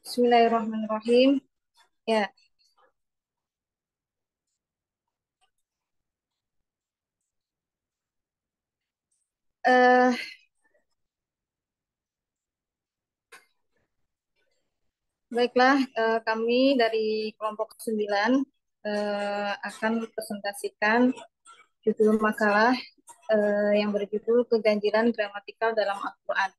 Bismillahirrahmanirrahim. Ya, eh, baiklah, kami dari kelompok 9 akan presentasikan judul makalah yang berjudul Keganjilan Gramatikal dalam Al-Quran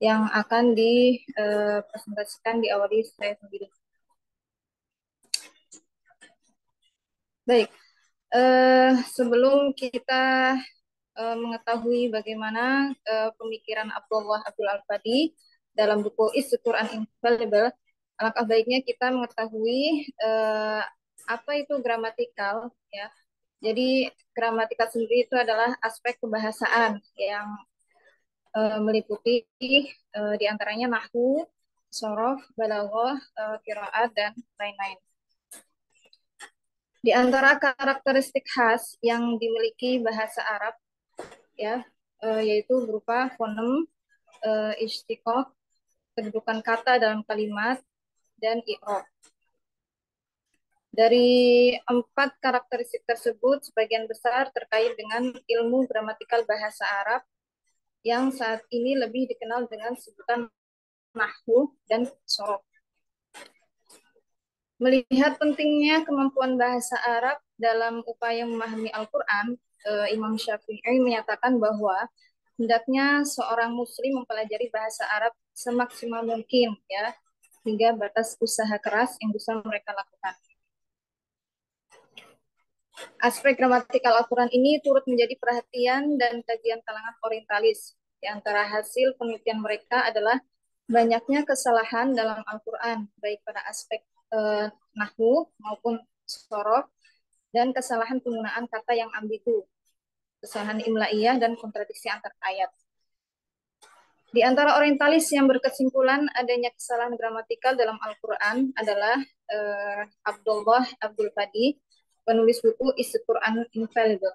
yang akan dipresentasikan diawali saya sendiri. Baik, sebelum kita mengetahui bagaimana pemikiran Abdullah Abdul Al-Fadi dalam buku Is the Quran Infallible, alangkah baiknya kita mengetahui apa itu gramatikal, ya. Jadi gramatikal sendiri itu adalah aspek kebahasaan yang meliputi diantaranya nahwu, sorof, balaghah, qiraat dan lain-lain. Di antara karakteristik khas yang dimiliki bahasa Arab, ya, yaitu berupa fonem, istiqoh, kedudukan kata dalam kalimat, dan i'rab. Dari 4 karakteristik tersebut, sebagian besar terkait dengan ilmu gramatikal bahasa Arab yang saat ini lebih dikenal dengan sebutan nahwu dan sorof. Melihat pentingnya kemampuan bahasa Arab dalam upaya memahami Al-Quran, Imam Syafi'i menyatakan bahwa hendaknya seorang muslim mempelajari bahasa Arab semaksimal mungkin, ya, hingga batas usaha keras yang bisa mereka lakukan. Aspek gramatikal Al-Quran ini turut menjadi perhatian dan kajian kalangan orientalis. Di antara hasil penelitian mereka adalah banyaknya kesalahan dalam Al-Quran, baik pada aspek nahwu maupun sorof, dan kesalahan penggunaan kata yang ambigu, kesalahan imla'iyah, dan kontradiksi antar ayat. Di antara orientalis yang berkesimpulan adanya kesalahan gramatikal dalam Al-Quran adalah Abdullah Abdul Fadi, penulis buku Is the Quran Infallible.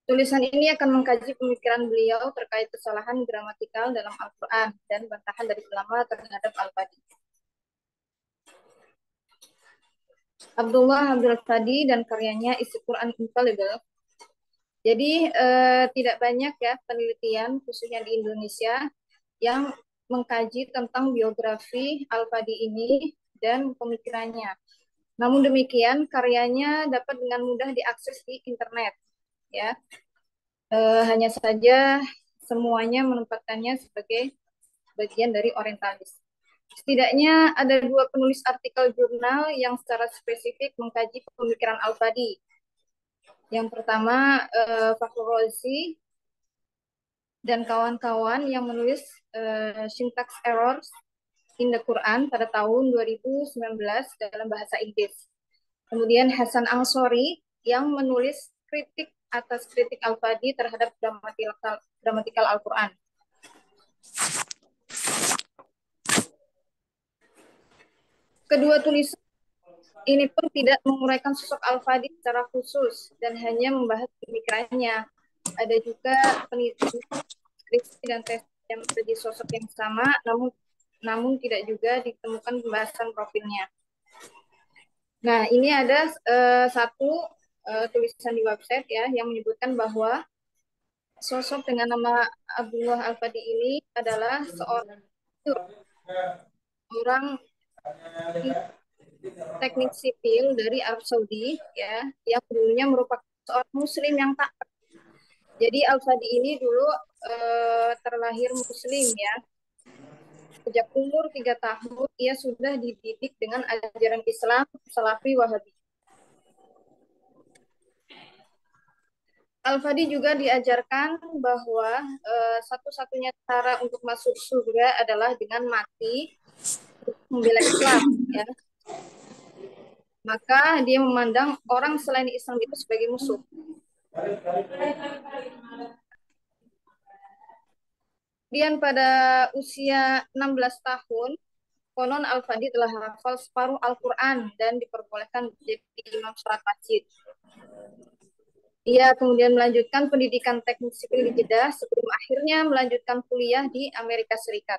Tulisan ini akan mengkaji pemikiran beliau terkait kesalahan gramatikal dalam Al-Quran dan bantahan dari ulama terhadap Al-Fadi. Abdullah Abdul Fadi dan karyanya Is the Quran Infallible. Jadi tidak banyak ya penelitian khususnya di Indonesia yang mengkaji tentang biografi Al-Fadi ini dan pemikirannya. Namun demikian, karyanya dapat dengan mudah diakses di internet, ya. Hanya saja semuanya menempatkannya sebagai bagian dari orientalis. Setidaknya ada 2 penulis artikel jurnal yang secara spesifik mengkaji pemikiran Al-Fadi. Yang pertama, Fakhrul Razi dan kawan-kawan yang menulis Syntax Errors in the Quran pada tahun 2019 dalam bahasa Inggris. Kemudian Hasan Ansori yang menulis kritik atas kritik Al-Fadi terhadap gramatikal Al-Quran. Kedua tulisan ini pun tidak menguraikan sosok Al-Fadi secara khusus dan hanya membahas pemikirannya. Ada juga penelitian skripsi dan tes yang menjadi sosok yang sama, namun tidak juga ditemukan pembahasan profilnya. Nah, ini ada satu tulisan di website ya yang menyebutkan bahwa sosok dengan nama Abdullah Al-Fadi ini adalah seorang teknik sipil dari Arab Saudi, ya, yang dulunya merupakan seorang muslim yang taat. Jadi Al-Fadi ini dulu terlahir muslim, ya. Sejak umur 3 tahun ia sudah dididik dengan ajaran Islam Salafi Wahabi. Al-Fadi juga diajarkan bahwa satu-satunya cara untuk masuk surga adalah dengan mati membela Islam, ya. Maka dia memandang orang selain Islam itu sebagai musuh. Kemudian pada usia 16 tahun, konon Al-Fadi telah hafal separuh Al-Quran dan diperbolehkan menjadi imam sholat masjid. Ia kemudian melanjutkan pendidikan teknik sipil di Jeddah sebelum akhirnya melanjutkan kuliah di Amerika Serikat.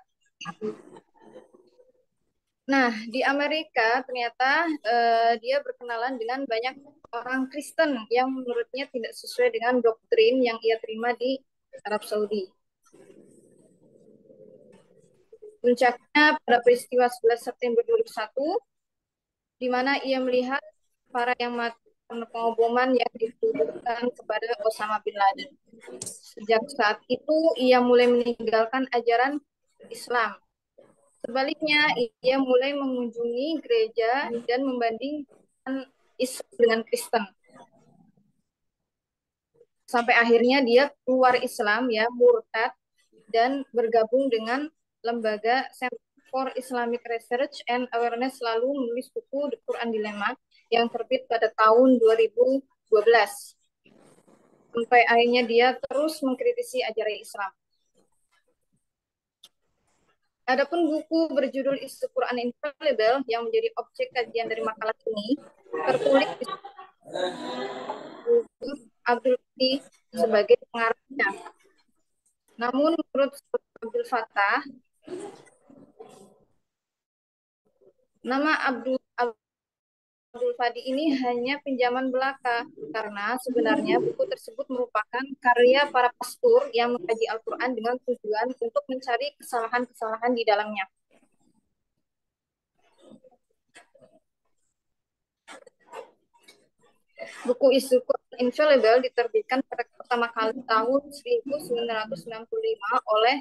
Nah, di Amerika ternyata dia berkenalan dengan banyak orang Kristen yang menurutnya tidak sesuai dengan doktrin yang ia terima di Arab Saudi. Puncaknya pada peristiwa 11 September 2001, di mana ia melihat para yang mati karena pengeboman yang ditujukan kepada Osama bin Laden. Sejak saat itu, ia mulai meninggalkan ajaran Islam. Sebaliknya, ia mulai mengunjungi gereja dan membandingkan Islam dengan Kristen. Sampai akhirnya dia keluar Islam, ya, murtad, dan bergabung dengan lembaga Center for Islamic Research and Awareness, lalu menulis buku The Quran Dilemma yang terbit pada tahun 2012. Sampai akhirnya dia terus mengkritisi ajaran Islam. Adapun buku berjudul Is the Quran Infallible yang menjadi objek kajian dari makalah ini tertulis di Abdul Fatih sebagai pengarangnya. Namun menurut Abdul Fattah, nama Abdul Fadi ini hanya pinjaman belaka karena sebenarnya buku tersebut merupakan karya para pastor yang mengkaji Al-Quran dengan tujuan untuk mencari kesalahan-kesalahan di dalamnya. Buku Is the Quran Infallible diterbitkan pertama kali tahun 1995 oleh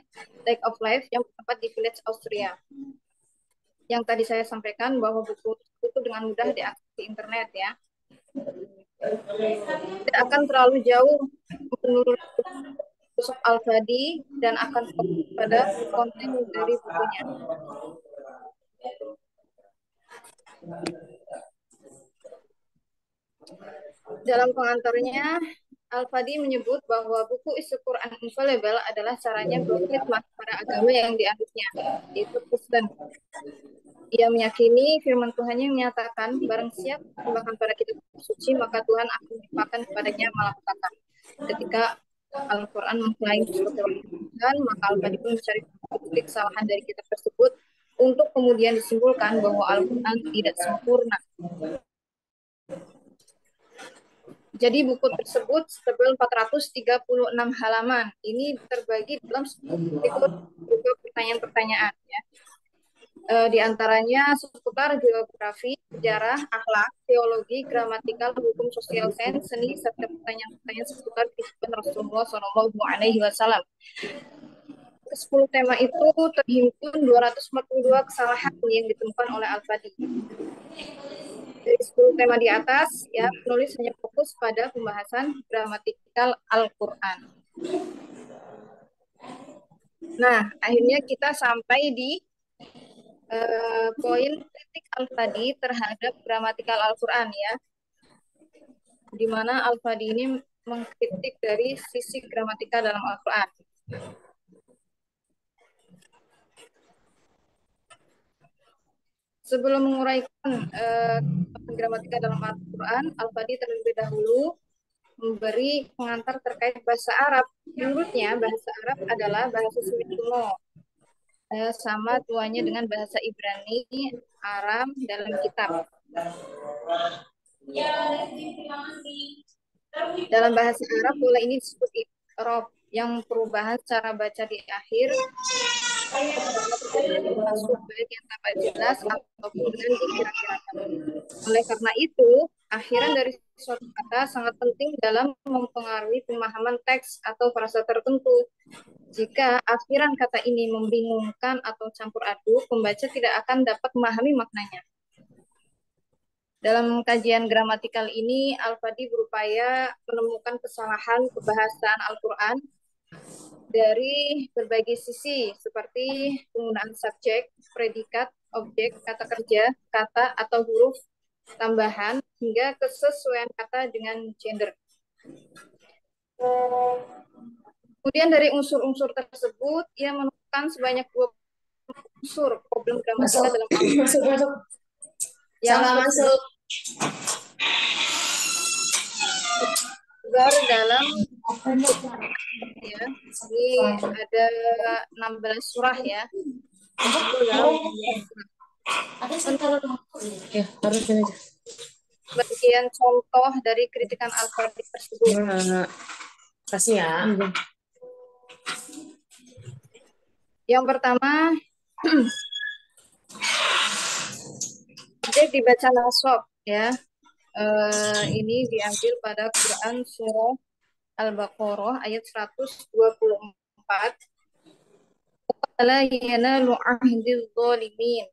Lake of Life yang terdapat di Village, Austria. Yang tadi saya sampaikan bahwa buku itu dengan mudah diakses di internet, ya. Tidak akan terlalu jauh menurut Yusuf Al-Fadi dan akan fokus pada konten dari bukunya. Dalam pengantarnya, Al-Fadi menyebut bahwa buku Is the Quran Infallible adalah caranya berkhidmat pada agama yang dianutnya, yaitu Kristen. Ia meyakini firman Tuhan yang menyatakan, barang siapa membahkan pada kitab suci, maka Tuhan akan melimpahkan kepadanya malapetaka. Ketika Al-Quran mengklaim sebagai wahyu Tuhan, maka Al-Fadi pun mencari bukti kesalahan dari kitab tersebut untuk kemudian disimpulkan bahwa Al-Quran tidak sempurna. Jadi buku tersebut setebal 436 halaman. Ini terbagi dalam berupa pertanyaan-pertanyaan, ya. Di antaranya seputar geografi, sejarah, akhlak, teologi, gramatikal, hukum sosial sains, seni, serta pertanyaan-pertanyaan seputar kehidupan Rasulullah SAW. Ke 10 tema itu terhimpun 242 kesalahan yang ditemukan oleh Al-Fadi. Dari 10 tema di atas, ya, penulis hanya fokus pada pembahasan gramatikal Al-Quran. Nah, akhirnya kita sampai di poin kritik Al-Fadi terhadap gramatikal Al-Quran, ya, di mana Al-Fadi ini mengkritik dari sisi gramatikal dalam Al-Quran. Sebelum menguraikan gramatikal dalam Al-Quran, Al-Fadi terlebih dahulu memberi pengantar terkait bahasa Arab. Menurutnya, bahasa Arab adalah bahasa Semit kuno, sama tuanya dengan bahasa Ibrani, Aram dalam kitab. Dalam bahasa Arab, pola ini disebut i'rab, yang perubahan cara baca di akhir masuk baik yang tampak jelas ataupun dengan dikira-kirakan. Oleh karena itu, akhiran dari suatu kata sangat penting dalam mempengaruhi pemahaman teks atau frasa tertentu. Jika akhiran kata ini membingungkan atau campur aduk, pembaca tidak akan dapat memahami maknanya. Dalam kajian gramatikal ini, Al-Fadi berupaya menemukan kesalahan kebahasaan Al-Quran dari berbagai sisi, seperti penggunaan subjek, predikat, objek, kata kerja, kata atau huruf tambahan, hingga kesesuaian kata dengan gender. Kemudian dari unsur-unsur tersebut, ia menemukan sebanyak 2 unsur problem gramatikal dalam Al-Quran. Yang masuk. Dalam, ya, ini ada 16 surah, ya. betul ya, luar biasa. Ada Untuk sekitar ya harus ini aja. bagian contoh dari kritikan Al-Farabi tersebut. Nah, kasih ya. Yang pertama, subjek dibaca nasab ya. Ini diambil pada Quran surah Al-Baqarah ayat 124. La yanalu ahdiz zalimin.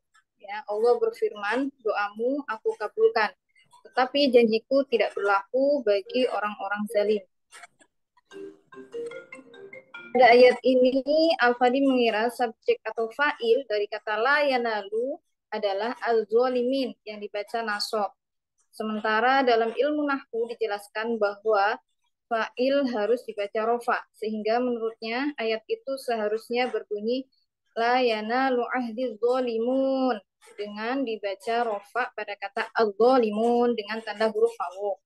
Ya, Allah berfirman, doamu aku kabulkan. Tetapi janjiku tidak berlaku bagi orang-orang zalim. Pada ayat ini, Al-Fadi mengira subjek atau fa'il dari kata la yanalu adalah al-zalimin yang dibaca nasab. Sementara dalam ilmu nahwu dijelaskan bahwa fa'il harus dibaca rofa, sehingga menurutnya ayat itu seharusnya berbunyi la yanalu ahdi zalimun dengan dibaca rofa pada kata al-zalimun dengan tanda huruf wawu.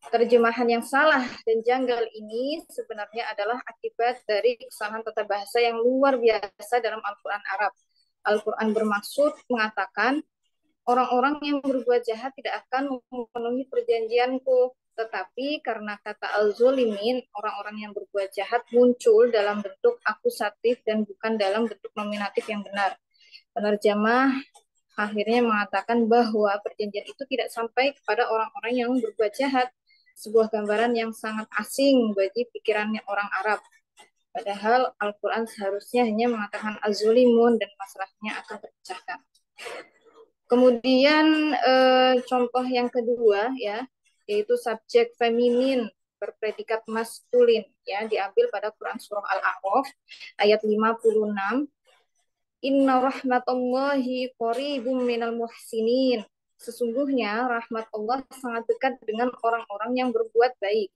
Terjemahan yang salah dan janggal ini sebenarnya adalah akibat dari kesalahan tata bahasa yang luar biasa dalam Al-Quran Arab. Al-Quran bermaksud mengatakan orang-orang yang berbuat jahat tidak akan memenuhi perjanjianku. Tetapi karena kata al-zolimin, orang-orang yang berbuat jahat muncul dalam bentuk akusatif dan bukan dalam bentuk nominatif yang benar. Penerjemah akhirnya mengatakan bahwa perjanjian itu tidak sampai kepada orang-orang yang berbuat jahat. Sebuah gambaran yang sangat asing bagi pikirannya orang Arab. Padahal Al-Quran seharusnya hanya mengatakan az-zulimun dan masalahnya akan terpecahkan. Kemudian contoh yang kedua ya, yaitu subjek feminin berpredikat maskulin ya, diambil pada Quran surah Al-A'raf ayat 56. Inna rahmatullahi qaribum minal muhsinin. Sesungguhnya rahmat Allah sangat dekat dengan orang-orang yang berbuat baik.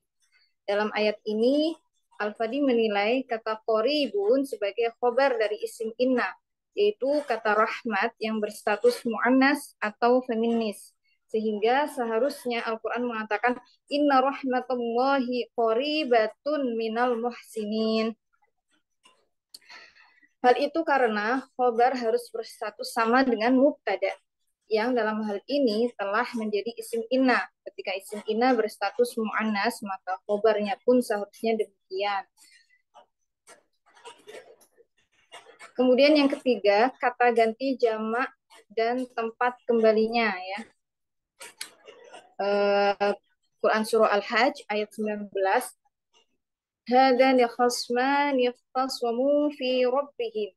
Dalam ayat ini, Al-Fadi menilai kata qaribun sebagai khobar dari isim inna, yaitu kata rahmat yang berstatus mu'annas atau feminis. Sehingga seharusnya Al-Quran mengatakan inna rahmatullahi qaribatun minal muhsinin. Hal itu karena khobar harus berstatus sama dengan mubtada, yang dalam hal ini telah menjadi isim inna. Ketika isim inna berstatus mu'annas, maka khobarnya pun seharusnya demikian. Kemudian yang ketiga, kata ganti jamak dan tempat kembalinya ya. Quran surah Al-Hajj ayat 19. Hadani khasman yaftaswamu fi rabbihim.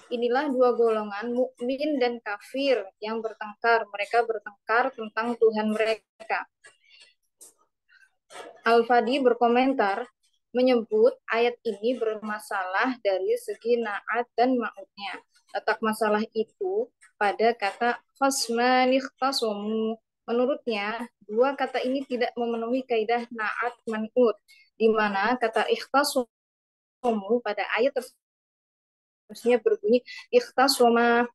Inilah dua golongan mukmin dan kafir yang bertengkar. Mereka bertengkar tentang Tuhan mereka. Al-Fadi berkomentar menyebut ayat ini bermasalah dari segi na'at dan ma'udnya. Letak masalah itu pada kata khasman ikhtasomu. Menurutnya, dua kata ini tidak memenuhi kaidah na'at man'ud, di mana kata ikhtasomu pada ayat tersebut harusnya berbunyi ikhtasoma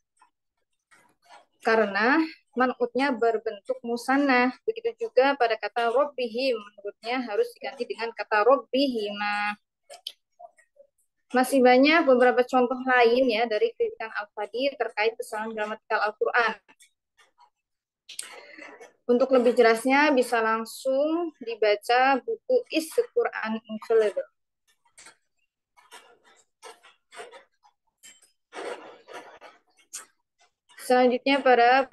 karena man'utnya berbentuk musanna. Begitu juga pada kata robbihim, menurutnya harus diganti dengan kata robbihima. Masih banyak beberapa contoh lain ya dari kritikan Al-Fadi terkait kesalahan gramatikal Al-Quran. Untuk lebih jelasnya bisa langsung dibaca buku Is Quran Infallible. Selanjutnya pada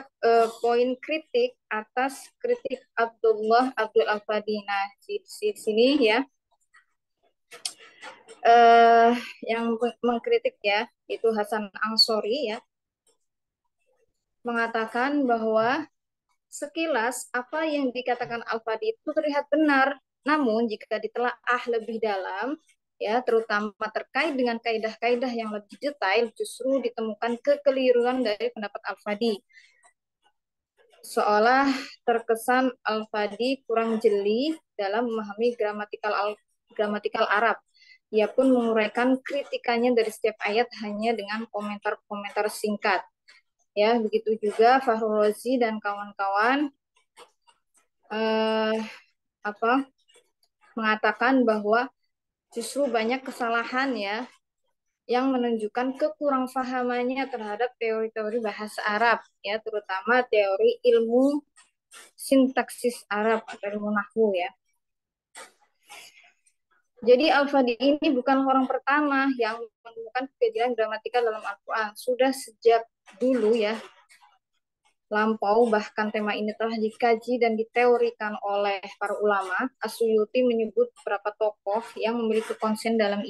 poin kritik atas kritik Abdullah Abdul Al-Fadi. Nah, di sini ya yang mengkritik ya itu Hasan Angsori ya mengatakan bahwa sekilas apa yang dikatakan Al-Fadi itu terlihat benar, namun jika ditelaah lebih dalam ya terutama terkait dengan kaidah-kaidah yang lebih detail justru ditemukan kekeliruan dari pendapat Al-Fadi. Seolah terkesan Al-Fadi kurang jeli dalam memahami gramatikal Arab. Ia pun menguraikan kritikannya dari setiap ayat hanya dengan komentar-komentar singkat. Ya, begitu juga Fahrul Razi dan kawan-kawan mengatakan bahwa justru banyak kesalahan ya yang menunjukkan kekurangfahamannya terhadap teori-teori bahasa Arab, ya, terutama teori ilmu sintaksis Arab atau ilmu nahwu, ya. Jadi Al-Fadi ini bukan orang pertama yang menemukan kejadian gramatika dalam Al-Quran. Sudah sejak dulu, ya, lampau, bahkan tema ini telah dikaji dan diteorikan oleh para ulama. As-Suyuti menyebut beberapa tokoh yang memiliki konsen dalam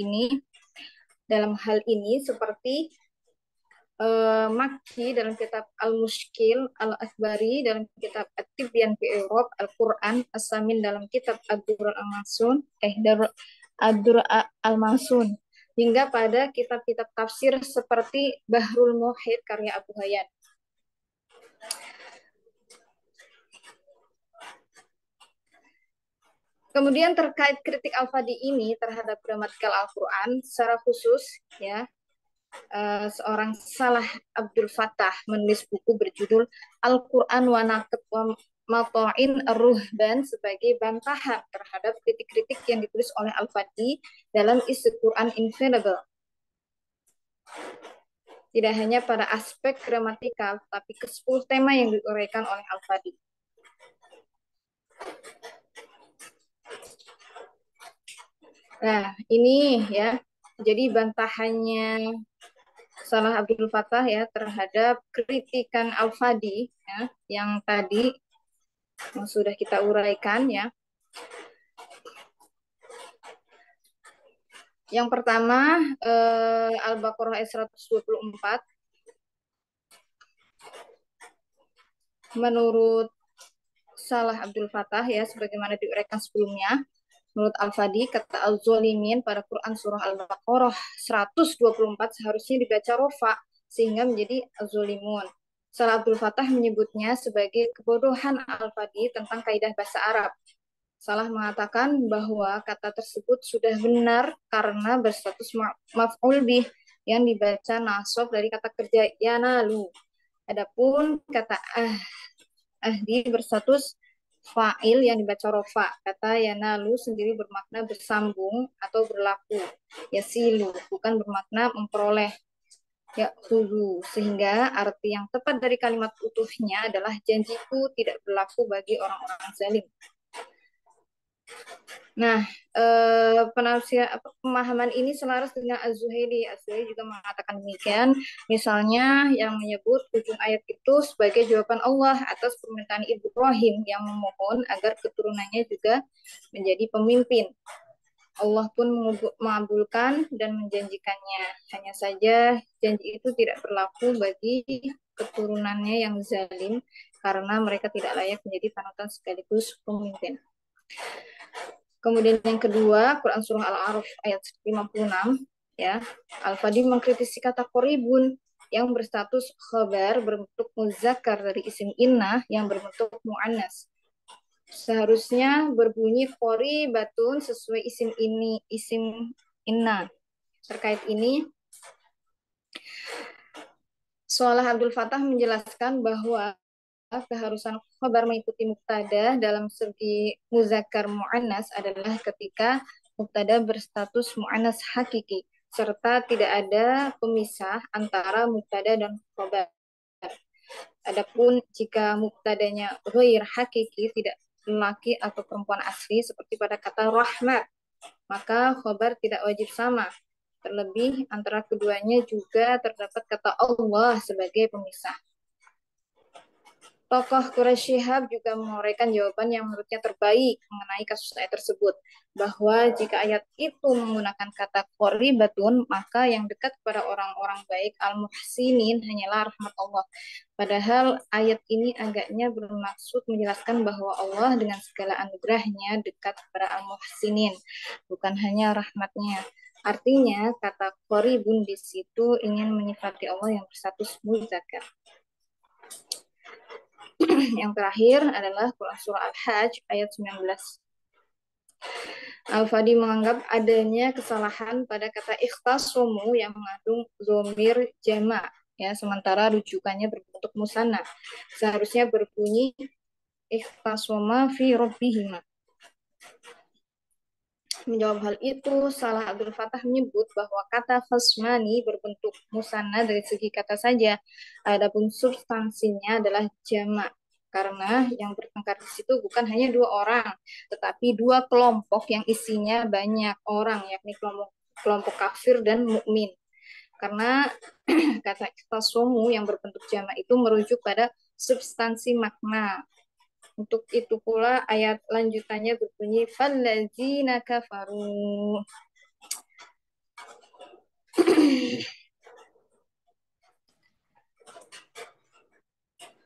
hal ini seperti Makki dalam kitab Al-Mushkil, Al-Akhbari dalam kitab At-Tibyan fi Europe, Al-Quran, As-Samin dalam kitab Ad-Dur Al-Mansun, Ad-Dur Al-Mansun, hingga pada kitab-kitab tafsir seperti Bahrul Muhit karya Abu Hayyan. Kemudian terkait kritik Al-Fadi ini terhadap gramatikal Al-Quran secara khusus, ya, seorang Salah Abdul Fattah menulis buku berjudul Al-Quran wa Naqd wa Mato'in Ar-Ruhban sebagai bantahan terhadap kritik-kritik yang ditulis oleh Al-Fadi dalam isi Quran Infallible. Tidak hanya pada aspek gramatikal, tapi ke 10 tema yang diuraikan oleh Al-Fadi. Nah, ini, ya, jadi bantahannya Salah Abdul Fattah, ya, terhadap kritikan Al-Fadi, ya, yang tadi yang sudah kita uraikan, ya. Yang pertama, Al-Baqarah ayat 124. Menurut Salah Abdul Fattah, ya, sebagaimana diuraikan sebelumnya, menurut Al-Fadi, kata Al-Zolimin pada Quran surah Al-Baqarah 124 seharusnya dibaca rofa, sehingga menjadi Al-Zolimun. Salah Abdul Fattah menyebutnya sebagai kebodohan Al-Fadi tentang kaidah bahasa Arab. Salah mengatakan bahwa kata tersebut sudah benar karena berstatus maf'ul bih yang dibaca nasab dari kata kerja yanalu. Adapun kata ahdi berstatus fa'il yang dibaca rofa. Kata yanalu sendiri bermakna bersambung atau berlaku. Yasilu bukan bermakna memperoleh. Ya hulu, sehingga arti yang tepat dari kalimat utuhnya adalah janjiku tidak berlaku bagi orang-orang zalim. Nah, pemahaman ini selaras dengan Az-Zuhaili. Az-Zuhaili juga mengatakan demikian. Misalnya yang menyebut ujung ayat itu sebagai jawaban Allah atas permintaan Ibrahim yang memohon agar keturunannya juga menjadi pemimpin. Allah pun mengabulkan dan menjanjikannya. Hanya saja janji itu tidak berlaku bagi keturunannya yang zalim karena mereka tidak layak menjadi panutan sekaligus pemimpin. Kemudian yang kedua, Quran surah Al-A'raf ayat 56, ya. Al-Fadi mengkritisi kata qoribun yang berstatus khabar berbentuk muzakkar dari isim inna yang berbentuk mu'annas. Seharusnya berbunyi qoribatun sesuai isim inna. Terkait ini, Salah Abdul Fattah menjelaskan bahwa keharusan khabar mengikuti mubtada dalam segi muzakkar mu'annas adalah ketika mubtada berstatus mu'annas hakiki serta tidak ada pemisah antara mubtada dan khabar. Adapun jika mubtadanya ghair hakiki, tidak lelaki atau perempuan asli seperti pada kata rahmat, maka khabar tidak wajib sama. Terlebih antara keduanya juga terdapat kata Allah sebagai pemisah. Tokoh Quraisy Shihab juga menguraikan jawaban yang menurutnya terbaik mengenai kasus ayat tersebut, bahwa jika ayat itu menggunakan kata qoribatun, maka yang dekat kepada orang-orang baik al-muhsinin hanyalah rahmat Allah. Padahal ayat ini agaknya bermaksud menjelaskan bahwa Allah dengan segala anugerahnya dekat kepada al-muhsinin, bukan hanya rahmatnya. Artinya kata qoribun di situ ingin menyifati Allah yang berstatus muzakkar. Yang terakhir adalah Quran surah Al-Hajj ayat 19. Al-Fadi menganggap adanya kesalahan pada kata ikhtasomu yang mengandung zomir jama, ya, sementara rujukannya berbentuk musanna. Seharusnya berbunyi ikhtasoma fi rabbihima. Menjawab hal itu, Salah Abdul Fattah menyebut bahwa kata khasmani berbentuk musanna dari segi kata saja, adapun substansinya adalah jamak. Karena yang bertengkar di situ bukan hanya dua orang, tetapi dua kelompok yang isinya banyak orang, yakni kelompok kelompok kafir dan mukmin. Karena kata ikhtasomu yang berbentuk jamak itu merujuk pada substansi makna. Untuk itu pula ayat lanjutannya berbunyi fallazina kafaru.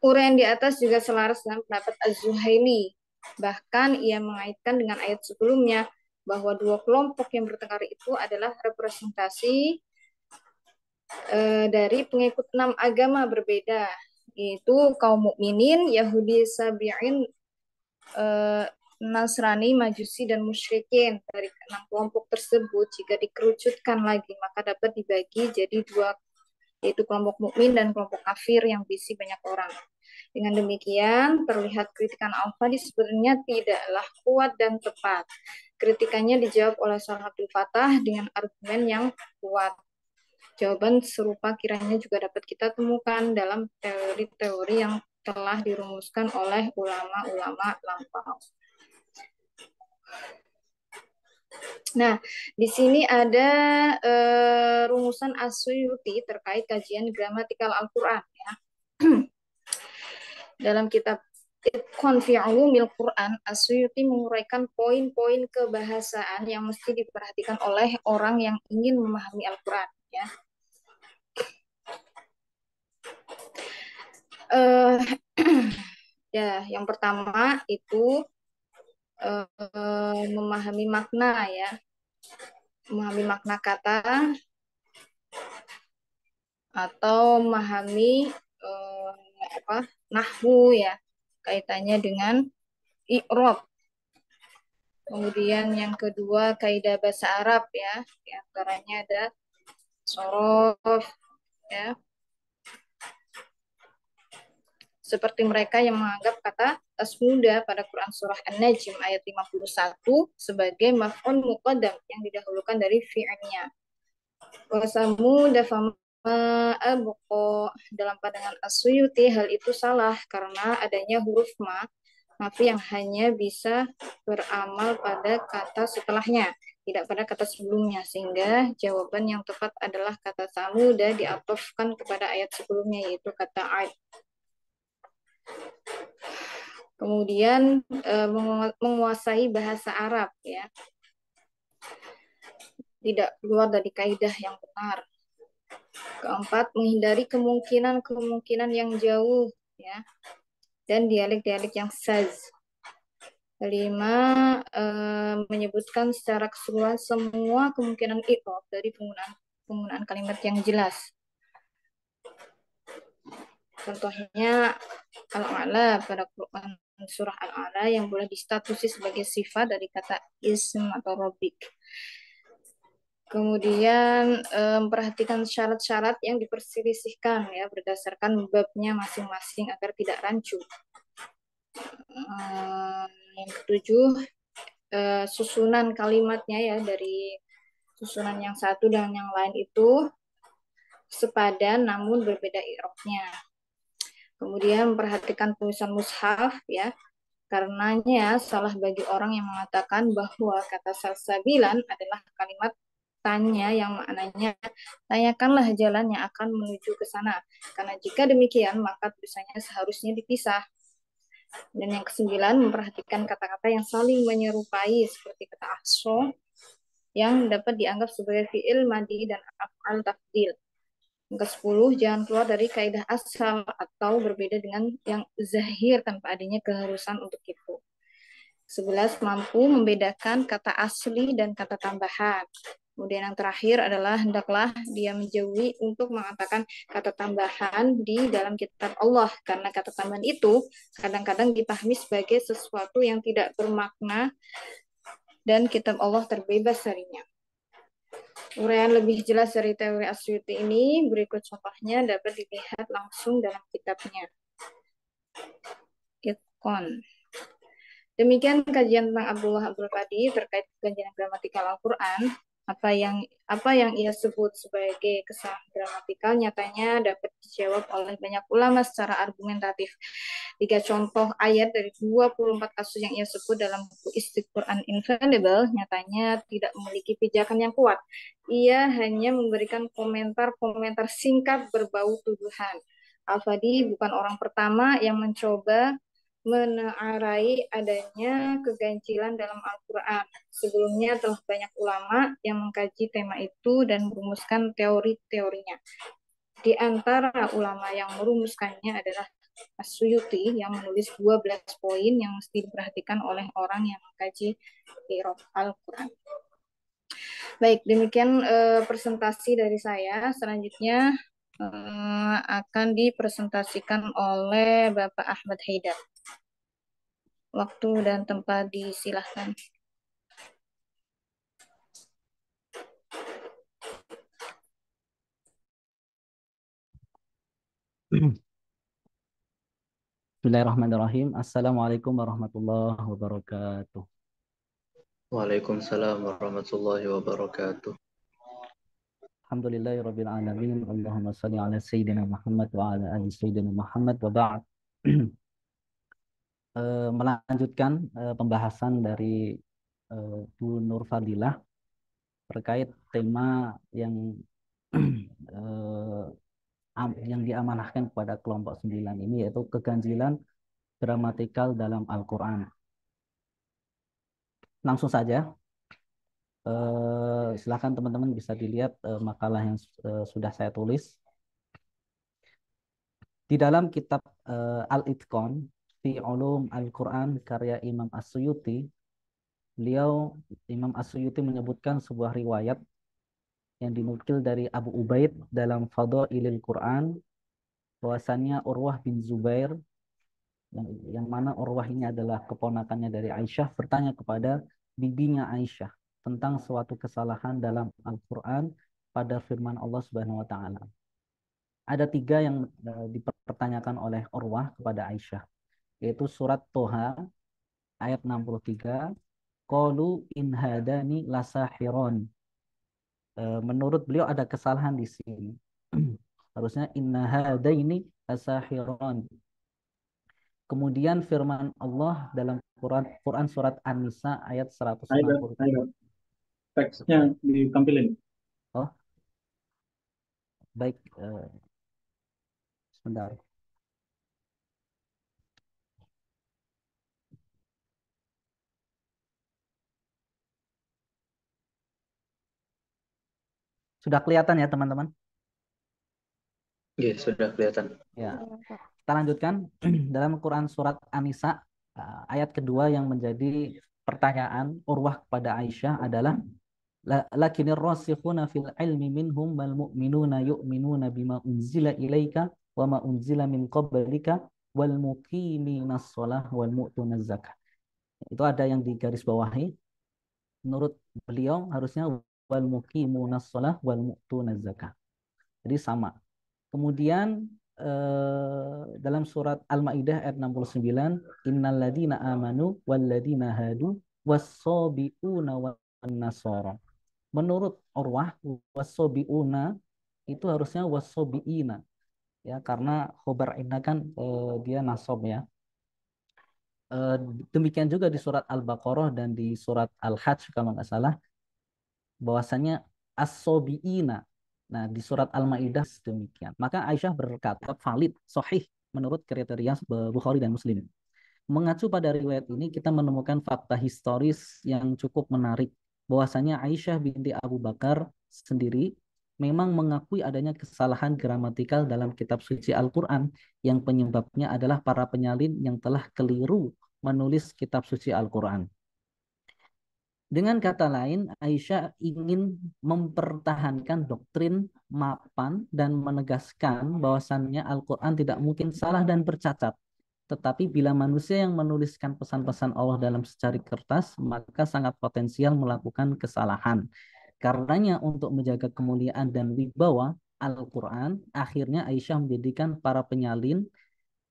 Uraian di atas juga selaras dengan pendapat Az-Zuhaili. Bahkan ia mengaitkan dengan ayat sebelumnya bahwa dua kelompok yang bertengkar itu adalah representasi dari pengikut 6 agama berbeda, yaitu kaum mukminin, Yahudi, Sabi'in, Nasrani, Majusi, dan musyrikin. Dari 6 kelompok tersebut, jika dikerucutkan lagi, maka dapat dibagi jadi dua, yaitu kelompok mukmin dan kelompok kafir yang berisi banyak orang. Dengan demikian, terlihat kritikan Al-Fadi sebenarnya tidaklah kuat dan tepat. Kritikannya dijawab oleh Salah Abdul Fattah dengan argumen yang kuat. Jawaban serupa kiranya juga dapat kita temukan dalam teori-teori yang telah dirumuskan oleh ulama-ulama lampau. Nah, di sini ada rumusan As-Suyuti terkait kajian gramatikal Al-Quran. Ya. Dalam kitab Itqan fi Ulumil Quran, As-Suyuti menguraikan poin-poin kebahasaan yang mesti diperhatikan oleh orang yang ingin memahami Al-Quran. Ya. Ya, yang pertama itu memahami makna ya, memahami makna kata atau memahami nahwu ya, kaitannya dengan i'rab. Kemudian yang kedua kaidah bahasa Arab ya, di antaranya ada sorof ya. Seperti mereka yang menganggap kata tasmuda pada Quran surah An-Najm ayat 51 sebagai maf'ul muqaddam yang didahulukan dari fi'ilnya. Wasamuda fama abqa, dalam pandangan As-Suyuti hal itu salah karena adanya huruf ma yang hanya bisa beramal pada kata setelahnya, tidak pada kata sebelumnya, sehingga jawaban yang tepat adalah kata samuda diatofkan kepada ayat sebelumnya, yaitu kata aid. Kemudian menguasai bahasa Arab ya, tidak keluar dari kaidah yang benar. Keempat, menghindari kemungkinan yang jauh ya, dan dialek-dialek yang saz. Kelima, menyebutkan secara keseluruhan semua kemungkinan i'rab dari penggunaan kalimat yang jelas. Contohnya Al-A'la pada Quran surah Al-A'la yang boleh distatusi sebagai sifat dari kata ism atau robik. Kemudian memperhatikan syarat-syarat yang diperselisihkan ya berdasarkan babnya masing-masing agar tidak rancu. Yang ketujuh, susunan kalimatnya ya, dari susunan yang satu dan yang lain itu sepadan namun berbeda i'rabnya. Kemudian memperhatikan tulisan mushaf ya, karenanya salah bagi orang yang mengatakan bahwa kata salsabilan adalah kalimat tanya yang maknanya tanyakanlah jalan yang akan menuju ke sana. Karena jika demikian maka tulisannya seharusnya dipisah. Dan yang kesembilan, memperhatikan kata-kata yang saling menyerupai seperti kata ahso yang dapat dianggap sebagai fi'il madi dan af'al tafdil. Yang ke-10, jangan keluar dari kaidah asal atau berbeda dengan yang zahir tanpa adanya keharusan untuk itu. 11, mampu membedakan kata asli dan kata tambahan. Kemudian yang terakhir adalah hendaklah dia menjauhi untuk mengatakan kata tambahan di dalam kitab Allah, karena kata tambahan itu kadang-kadang dipahami sebagai sesuatu yang tidak bermakna dan kitab Allah terbebas darinya. Uraian lebih jelas dari teori Asyuti ini berikut contohnya dapat dilihat langsung dalam kitabnya Itqan. Demikian kajian tentang Abdullah Abdul tadi terkait kajian gramatikal Al-Quran. Apa yang ia sebut sebagai kesalahan gramatikal nyatanya dapat dijawab oleh banyak ulama secara argumentatif. 3 contoh ayat dari 24 kasus yang ia sebut dalam buku Istiqquran Infallible nyatanya tidak memiliki pijakan yang kuat. Ia hanya memberikan komentar-komentar singkat berbau tuduhan. Al-Fadi bukan orang pertama yang mencoba menearai adanya keganjilan dalam Al-Quran. Sebelumnya telah banyak ulama yang mengkaji tema itu dan merumuskan teori-teorinya. Di antara ulama yang merumuskannya adalah As-Suyuti yang menulis 12 poin yang mesti diperhatikan oleh orang yang mengkaji Qiraat Al-Quran. Baik, demikian presentasi dari saya. Selanjutnya akan dipresentasikan oleh Bapak Ahmad Haidar. Waktu dan tempat disilahkan. Bismillahirrahmanirrahim. Assalamualaikum warahmatullahi wabarakatuh. Waalaikumsalam warahmatullahi wabarakatuh. Alhamdulillahirabbil alamin. Allahumma shalli ala sayyidina Muhammad wa ala ali sayyidina Muhammad wa ba'd. Melanjutkan pembahasan dari Bu Nur Fadilah terkait tema yang yang diamanahkan kepada kelompok 9 ini, yaitu keganjilan gramatikal dalam Al-Quran. Langsung saja, silakan teman-teman bisa dilihat makalah yang sudah saya tulis di dalam kitab Al-Itqan fi Ulum Al-Quran karya Imam As-Suyuti. Imam As-Suyuti menyebutkan sebuah riwayat yang dinukil dari Abu Ubaid dalam Fadailil Quran, bahwasannya Urwah bin Zubair, yang mana Urwah ini adalah keponakannya dari Aisyah, bertanya kepada bibinya Aisyah tentang suatu kesalahan dalam Al-Quran pada firman Allah Subhanahu wa Ta'ala. Ada 3 yang dipertanyakan oleh Urwah kepada Aisyah, yaitu surat Toha ayat 63, qalu in hadani lasahiron. Menurut beliau ada kesalahan di sini. Harusnya inna hadaini lasahiron. Kemudian firman Allah dalam Quran surat An-Nisa ayat 160. Teksnya ditampilin. Oh, baik. Sebentar. Sudah kelihatan ya teman-teman? Iya, sudah kelihatan. Ya. Kita lanjutkan dalam Quran surat An-Nisa ayat kedua yang menjadi pertanyaan Urwah kepada Aisyah adalah lakinir rasikhuna fil ilmi minhum wal mu'minuna yu'minuna bima unzila ilaika wa ma unzila min qablika wal muqiminas shalah wal mu'tunaz zakah. Itu ada yang digarisbawahi. Menurut beliau harusnya wal muqimunas shalah wal mu'tunaz zakah. Jadi sama. Kemudian dalam surat Al-Maidah ayat 69, innal ladzina amanu wal ladzina hadu was-sabiuna wan nasara. Menurut Urwah, was-sabiuna itu harusnya was-sabiina, ya, karena khobar inna kan dia nasab, ya. Demikian juga di surat Al-Baqarah dan di surat Al-Hajj kalau nggak salah, bahwasanya as-sabiina. Nah, di surat Al-Maidah demikian. Maka Aisyah berkata valid, sahih menurut kriteria Bukhari dan Muslim. Mengacu pada riwayat ini, kita menemukan fakta historis yang cukup menarik, bahwasanya Aisyah binti Abu Bakar sendiri memang mengakui adanya kesalahan gramatikal dalam kitab suci Al-Quran yang penyebabnya adalah para penyalin yang telah keliru menulis kitab suci Al-Quran. Dengan kata lain, Aisyah ingin mempertahankan doktrin mapan dan menegaskan bahwasannya Al-Quran tidak mungkin salah dan bercacat. Tetapi bila manusia yang menuliskan pesan-pesan Allah dalam secari kertas, maka sangat potensial melakukan kesalahan. Karenanya untuk menjaga kemuliaan dan wibawa Al-Quran, akhirnya Aisyah menjadikan para penyalin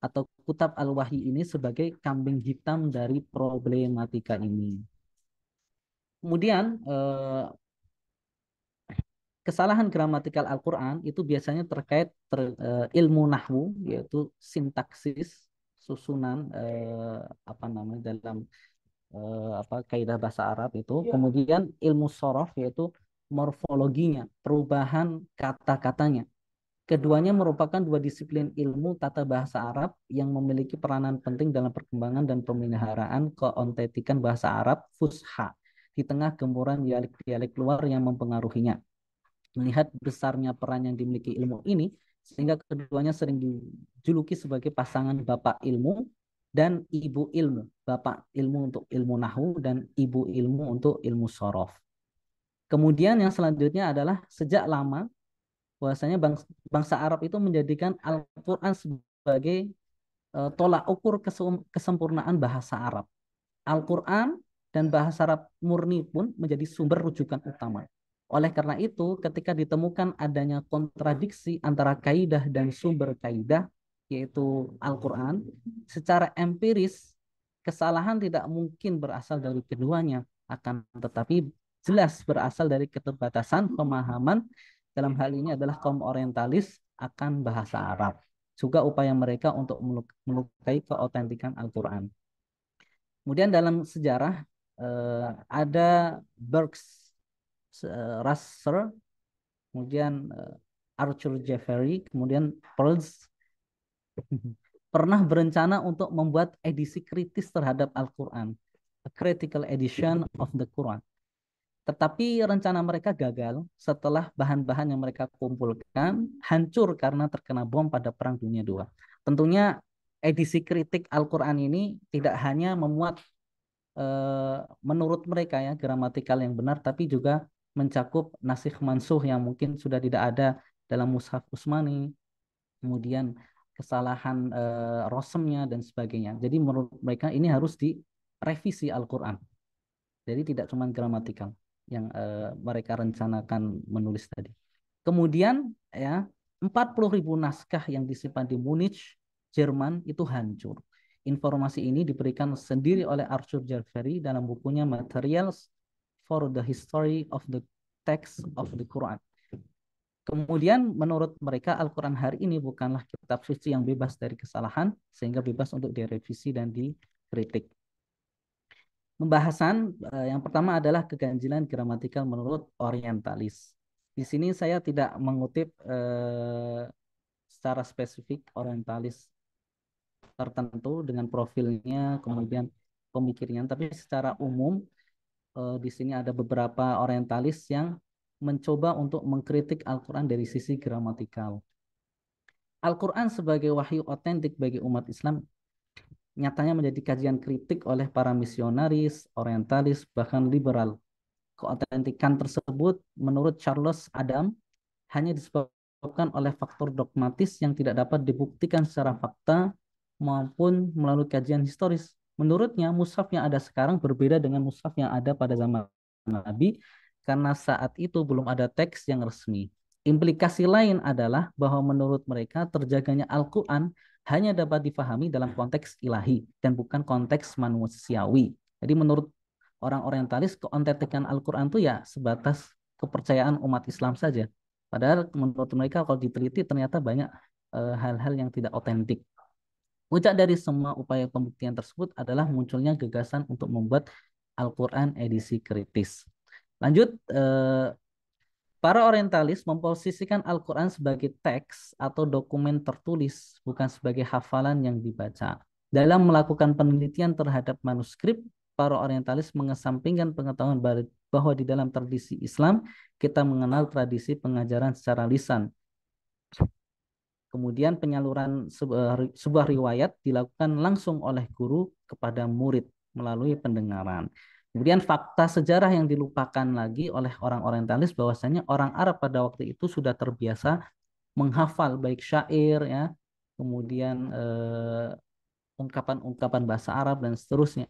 atau Kutab Al-Wahyi ini sebagai kambing hitam dari problematika ini. Kemudian kesalahan gramatikal Al-Quran itu biasanya terkait ilmu nahwu, yaitu sintaksis, susunan apa namanya dalam kaidah bahasa Arab itu. Kemudian ilmu sorof, yaitu morfologinya, perubahan kata-katanya. Keduanya merupakan dua disiplin ilmu tata bahasa Arab yang memiliki peranan penting dalam perkembangan dan pemeliharaan keontentikan bahasa Arab fusha di tengah gempuran dialek-dialek luar yang mempengaruhinya. Melihat besarnya peran yang dimiliki ilmu ini, sehingga keduanya sering dijuluki sebagai pasangan bapak ilmu dan ibu ilmu. Bapak ilmu untuk ilmu nahwu dan ibu ilmu untuk ilmu sorof. Kemudian yang selanjutnya adalah sejak lama bahwasanya bangsa Arab itu menjadikan Al-Quran sebagai tolak ukur kesempurnaan bahasa Arab. Al-Quran dan bahasa Arab murni pun menjadi sumber rujukan utama. Oleh karena itu, ketika ditemukan adanya kontradiksi antara kaidah dan sumber kaidah, yaitu Al-Quran, secara empiris, kesalahan tidak mungkin berasal dari keduanya, akan tetapi jelas berasal dari keterbatasan pemahaman, dalam hal ini adalah kaum orientalis, akan bahasa Arab. Juga upaya mereka untuk melukai keautentikan Al-Quran. Kemudian dalam sejarah ada Burks Russell, kemudian Arthur Jeffery, kemudian Pearls pernah berencana untuk membuat edisi kritis terhadap Al-Quran, a critical edition of the Quran. Tetapi rencana mereka gagal setelah bahan-bahan yang mereka kumpulkan hancur karena terkena bom pada Perang Dunia II. Tentunya edisi kritik Al-Quran ini tidak hanya memuat menurut mereka ya gramatikal yang benar, tapi juga mencakup nasikh mansuh yang mungkin sudah tidak ada dalam mushaf Utsmani, kemudian kesalahan rosemnya dan sebagainya. Jadi menurut mereka ini harus direvisi Al-Quran. Jadi tidak cuma gramatikal yang mereka rencanakan menulis tadi. Kemudian ya 40.000 naskah yang disimpan di Munich, Jerman itu hancur. Informasi ini diberikan sendiri oleh Arthur Jeffery dalam bukunya Materials for the History of the Text of the Quran. Kemudian menurut mereka Al-Quran hari ini bukanlah kitab suci yang bebas dari kesalahan, sehingga bebas untuk direvisi dan dikritik. Pembahasan yang pertama adalah keganjilan gramatikal menurut orientalis. Di sini saya tidak mengutip secara spesifik orientalis tertentu dengan profilnya, kemudian pemikirannya, tapi secara umum di sini ada beberapa orientalis yang mencoba untuk mengkritik Al-Quran dari sisi gramatikal. Al-Quran sebagai wahyu otentik bagi umat Islam nyatanya menjadi kajian kritik oleh para misionaris, orientalis, bahkan liberal. Keotentikan tersebut menurut Charles Adam hanya disebabkan oleh faktor dogmatis yang tidak dapat dibuktikan secara fakta maupun melalui kajian historis. Menurutnya, mushaf yang ada sekarang berbeda dengan mushaf yang ada pada zaman Nabi karena saat itu belum ada teks yang resmi. Implikasi lain adalah bahwa menurut mereka terjaganya Al-Quran hanya dapat difahami dalam konteks ilahi dan bukan konteks manusiawi. Jadi menurut orang orientalis, keontentikan Al-Quran itu ya sebatas kepercayaan umat Islam saja. Padahal menurut mereka kalau diteliti ternyata banyak hal-hal yang tidak otentik. Puncak dari semua upaya pembuktian tersebut adalah munculnya gagasan untuk membuat Al-Quran edisi kritis. Lanjut, para orientalis memposisikan Al-Quran sebagai teks atau dokumen tertulis, bukan sebagai hafalan yang dibaca. Dalam melakukan penelitian terhadap manuskrip, para orientalis mengesampingkan pengetahuan bahwa di dalam tradisi Islam, kita mengenal tradisi pengajaran secara lisan. Kemudian penyaluran sebuah riwayat dilakukan langsung oleh guru kepada murid melalui pendengaran. Kemudian fakta sejarah yang dilupakan lagi oleh orang orientalis bahwasanya orang Arab pada waktu itu sudah terbiasa menghafal baik syair ya, kemudian ungkapan-ungkapan bahasa Arab dan seterusnya.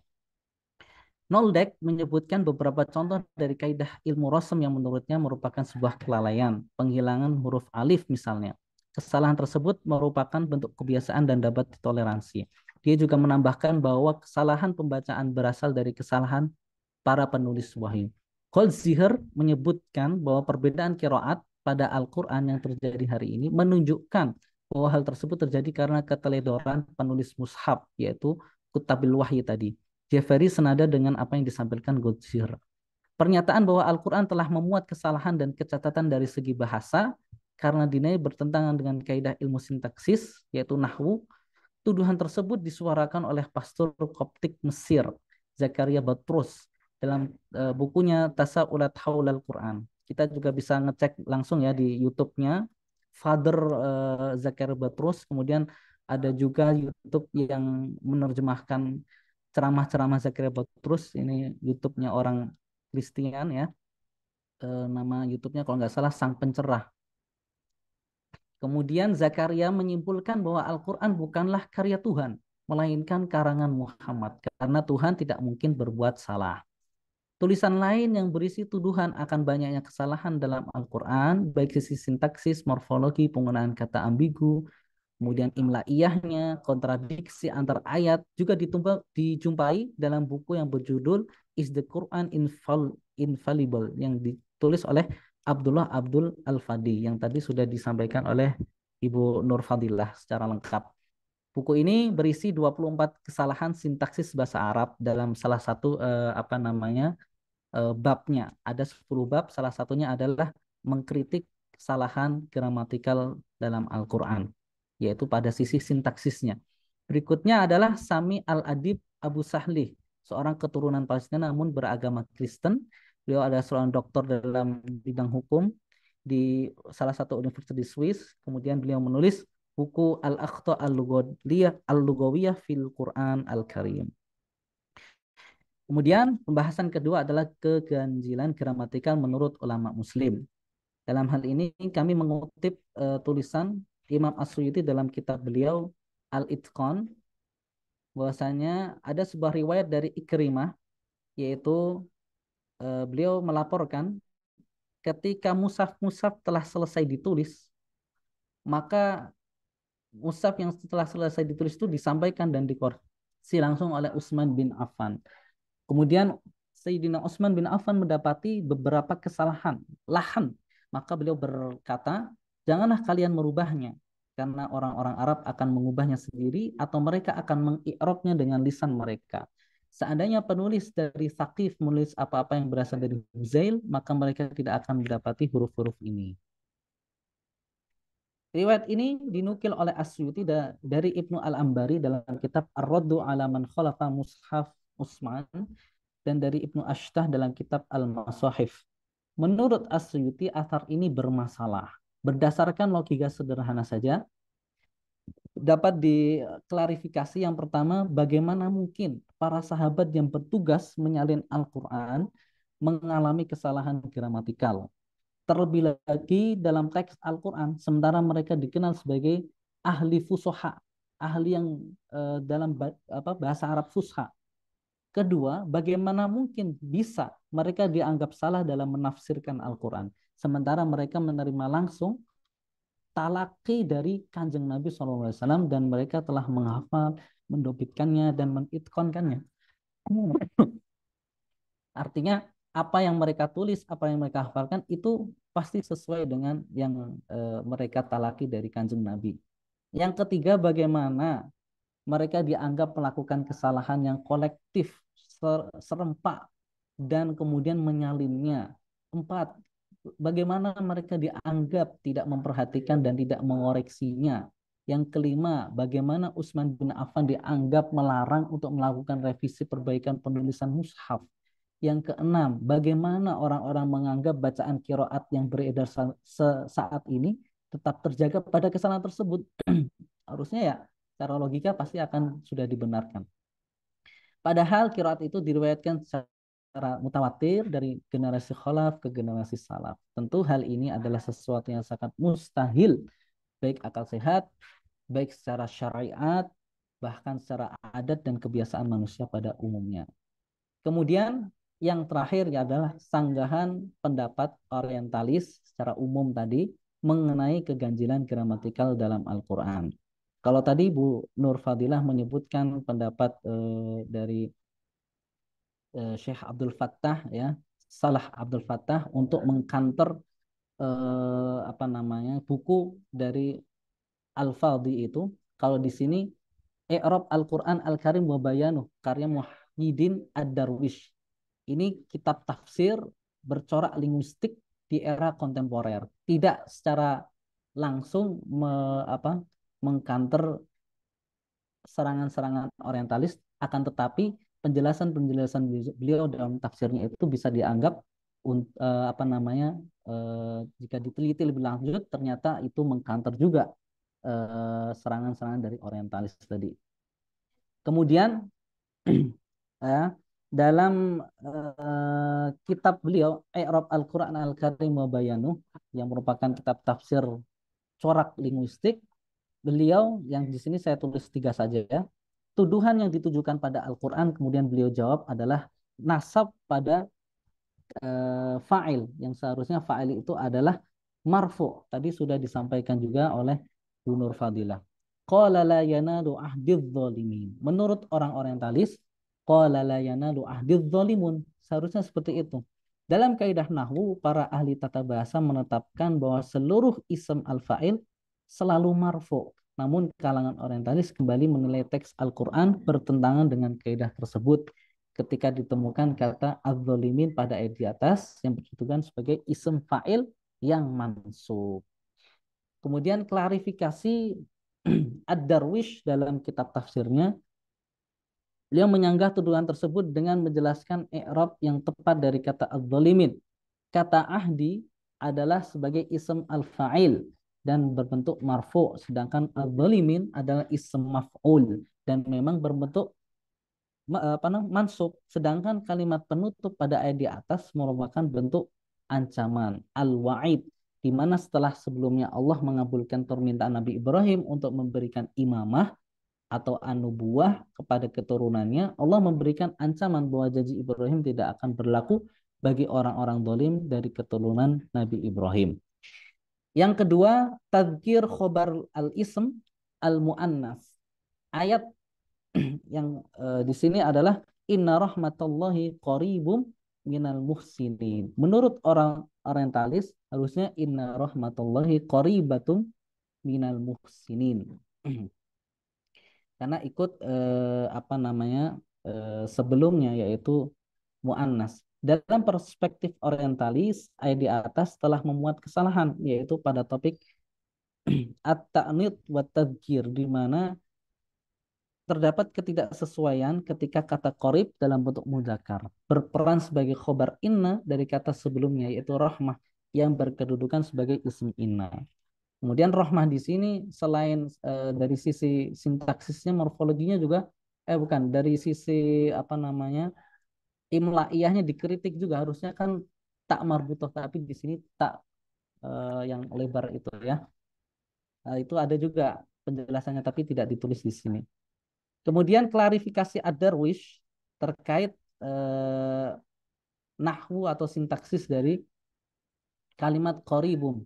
Noldek menyebutkan beberapa contoh dari kaidah ilmu rosem yang menurutnya merupakan sebuah kelalaian, penghilangan huruf alif misalnya. kesalahan tersebut merupakan bentuk kebiasaan dan dapat ditoleransi. Dia juga menambahkan bahwa kesalahan pembacaan berasal dari kesalahan para penulis wahyu. Goldziher menyebutkan bahwa perbedaan qiraat pada Al-Quran yang terjadi hari ini menunjukkan bahwa hal tersebut terjadi karena keteledoran penulis mushaf, yaitu Kutabil Wahyi tadi. Jafari senada dengan apa yang disampaikan Goldziher. Pernyataan bahwa Al-Quran telah memuat kesalahan dan kecacatan dari segi bahasa karena dinilai bertentangan dengan kaidah ilmu sintaksis, yaitu nahwu. Tuduhan tersebut disuarakan oleh pastor Koptik Mesir, Zakaria Batrus, dalam bukunya Tasawulat Haulal Quran. Kita juga bisa ngecek langsung ya di YouTube-nya Father Zakaria Batrus. Kemudian ada juga YouTube yang menerjemahkan ceramah-ceramah Zakaria Batrus. Ini YouTube-nya orang Kristian ya. Nama YouTube-nya kalau nggak salah Sang Pencerah. Kemudian Zakaria menyimpulkan bahwa Al-Quran bukanlah karya Tuhan, melainkan karangan Muhammad, karena Tuhan tidak mungkin berbuat salah. Tulisan lain yang berisi tuduhan akan banyaknya kesalahan dalam Al-Quran, baik sisi sintaksis, morfologi, penggunaan kata ambigu, kemudian imla'iyahnya, kontradiksi antar ayat, juga dijumpai dalam buku yang berjudul Is the Quran Infallible, yang ditulis oleh Abdullah Abdul Al-Fadi, yang tadi sudah disampaikan oleh Ibu Nur Fadilah secara lengkap. Buku ini berisi 24 kesalahan sintaksis bahasa Arab dalam salah satu babnya. Ada 10 bab, salah satunya adalah mengkritik kesalahan gramatikal dalam Al-Quran, yaitu pada sisi sintaksisnya. Berikutnya adalah Sami Al-Adib Abu Sahlih, seorang keturunan Palestina namun beragama Kristen. Beliau adalah seorang doktor dalam bidang hukum di salah satu universitas di Swiss. Kemudian beliau menulis buku Al-Akhta Al-Lugawiyah fil Quran Al-Karim. Kemudian pembahasan kedua adalah keganjilan gramatikal menurut ulama muslim. Dalam hal ini kami mengutip tulisan Imam As-Suyuti dalam kitab beliau Al-Itqan, bahwasanya ada sebuah riwayat dari Ikrimah, yaitu beliau melaporkan ketika mushaf-mushaf telah selesai ditulis, maka mushaf yang setelah selesai ditulis itu disampaikan dan dikoreksi langsung oleh Utsman bin Affan. Kemudian Sayyidina Utsman bin Affan mendapati beberapa kesalahan lahan, maka beliau berkata, janganlah kalian merubahnya, karena orang-orang Arab akan mengubahnya sendiri atau mereka akan mengi'rabnya dengan lisan mereka. Seandainya penulis dari Thaqif menulis apa-apa yang berasal dari Huzail, maka mereka tidak akan mendapati huruf-huruf ini. Riwayat ini dinukil oleh As-Suyuti dari Ibnu Al-Ambari dalam kitab Ar-Raddu ala man khalafa Mushaf Utsman, dan dari Ibnu Ashtah dalam kitab Al-Masahif. Menurut As-Suyuti, athar ini bermasalah. Berdasarkan logika sederhana saja, dapat diklarifikasi. Yang pertama, bagaimana mungkin para sahabat yang bertugas menyalin Al-Quran mengalami kesalahan gramatikal. Terlebih lagi dalam teks Al-Quran, sementara mereka dikenal sebagai ahli fusoha, ahli yang dalam bahasa Arab fusha. Kedua, bagaimana mungkin bisa mereka dianggap salah dalam menafsirkan Al-Quran, sementara mereka menerima langsung talaki dari Kanjeng Nabi SAW dan mereka telah menghafal, mendobitkannya, dan mengitqonkannya. Artinya, apa yang mereka tulis, apa yang mereka hafalkan, itu pasti sesuai dengan yang mereka talaki dari Kanjeng Nabi. Yang ketiga, bagaimana mereka dianggap melakukan kesalahan yang kolektif, serempak, dan kemudian menyalinnya. 4, bagaimana mereka dianggap tidak memperhatikan dan tidak mengoreksinya. Yang kelima, bagaimana Utsman bin Affan dianggap melarang untuk melakukan revisi perbaikan penulisan mushaf. Yang keenam, bagaimana orang-orang menganggap bacaan qiraat yang beredar saat ini tetap terjaga pada kesalahan tersebut. Harusnya ya, secara logika pasti akan sudah dibenarkan. Padahal qiraat itu diriwayatkan secara mutawatir dari generasi khalaf ke generasi salaf. Tentu hal ini adalah sesuatu yang sangat mustahil, baik akal sehat, baik secara syariat, bahkan secara adat dan kebiasaan manusia pada umumnya. Kemudian yang terakhir adalah sanggahan pendapat orientalis secara umum tadi mengenai keganjilan gramatikal dalam Al-Quran. Kalau tadi Bu Nur Fadilah menyebutkan pendapat dari Syekh Abdul Fattah ya, Salah Abdul Fattah untuk mengkanter buku dari Al-Fadhi itu. Kalau di sini I'rab Al-Quran Al-Karim wa Bayanuh karya Muhyiddin Ad-Darwish. Ini kitab tafsir bercorak linguistik di era kontemporer. Tidak secara langsung mengkanter serangan-serangan orientalis, akan tetapi penjelasan-penjelasan beliau dalam tafsirnya itu bisa dianggap jika diteliti lebih lanjut ternyata itu mengkanter juga serangan-serangan dari orientalis tadi. Kemudian dalam kitab beliau I'rab Al-Quran Al-Karim wa Bayanuh yang merupakan kitab tafsir corak linguistik, beliau yang di sini saya tulis 3 saja ya. Tuduhan yang ditujukan pada Al-Quran kemudian beliau jawab adalah nasab pada fa'il, yang seharusnya fa'il itu adalah marfu. Tadi sudah disampaikan juga oleh Bu Nur Fadilah. Qala la yanalu ahdidz zalimin. Menurut orang orientalis, qala la yanalu ahdidz zalimun. Seharusnya seperti itu. Dalam kaidah nahwu, para ahli tata bahasa menetapkan bahwa seluruh ism al-fa'il selalu marfu. Namun kalangan orientalis kembali menilai teks Al-Quran bertentangan dengan kaidah tersebut ketika ditemukan kata az-zalimin pada ayat di atas yang berkedudukan sebagai ism fa'il yang mansub. Kemudian klarifikasi Ad-Darwish dalam kitab tafsirnya, beliau menyanggah tuduhan tersebut dengan menjelaskan i'rab yang tepat dari kata az-zalimin. Kata ahdi adalah sebagai ism al-fa'il dan berbentuk marfu, sedangkan az-zalimin adalah ism maf'ul dan memang berbentuk mansub, sedangkan kalimat penutup pada ayat di atas merupakan bentuk ancaman al-wa'id, di mana setelah sebelumnya Allah mengabulkan permintaan Nabi Ibrahim untuk memberikan imamah atau anubuah kepada keturunannya, Allah memberikan ancaman bahwa janji Ibrahim tidak akan berlaku bagi orang-orang zalim dari keturunan Nabi Ibrahim. Yang kedua, tadzkir khobar al-ism al-mu'annas. Ayat yang di sini adalah inna rahmatallahi qaribum minal muhsinin. Menurut orang orientalis harusnya inna rahmatallahi qaribatum minal muhsinin. Karena ikut sebelumnya yaitu muannas. Dalam perspektif orientalis, ayat di atas telah memuat kesalahan yaitu pada topik at-ta'nid wa tadzkir, di mana terdapat ketidaksesuaian ketika kata qorib dalam bentuk mudzakkar berperan sebagai khobar inna dari kata sebelumnya yaitu rahmah yang berkedudukan sebagai ism inna. Kemudian rahmah di sini selain dari sisi sintaksisnya, morfologinya juga dari sisi imlaiyahnya dikritik juga, harusnya kan tak marbutoh, tapi di sini tak yang lebar itu ya. Itu ada juga penjelasannya tapi tidak ditulis di sini. Kemudian klarifikasi Ad-Darwish terkait nahwu atau sintaksis dari kalimat qaribum.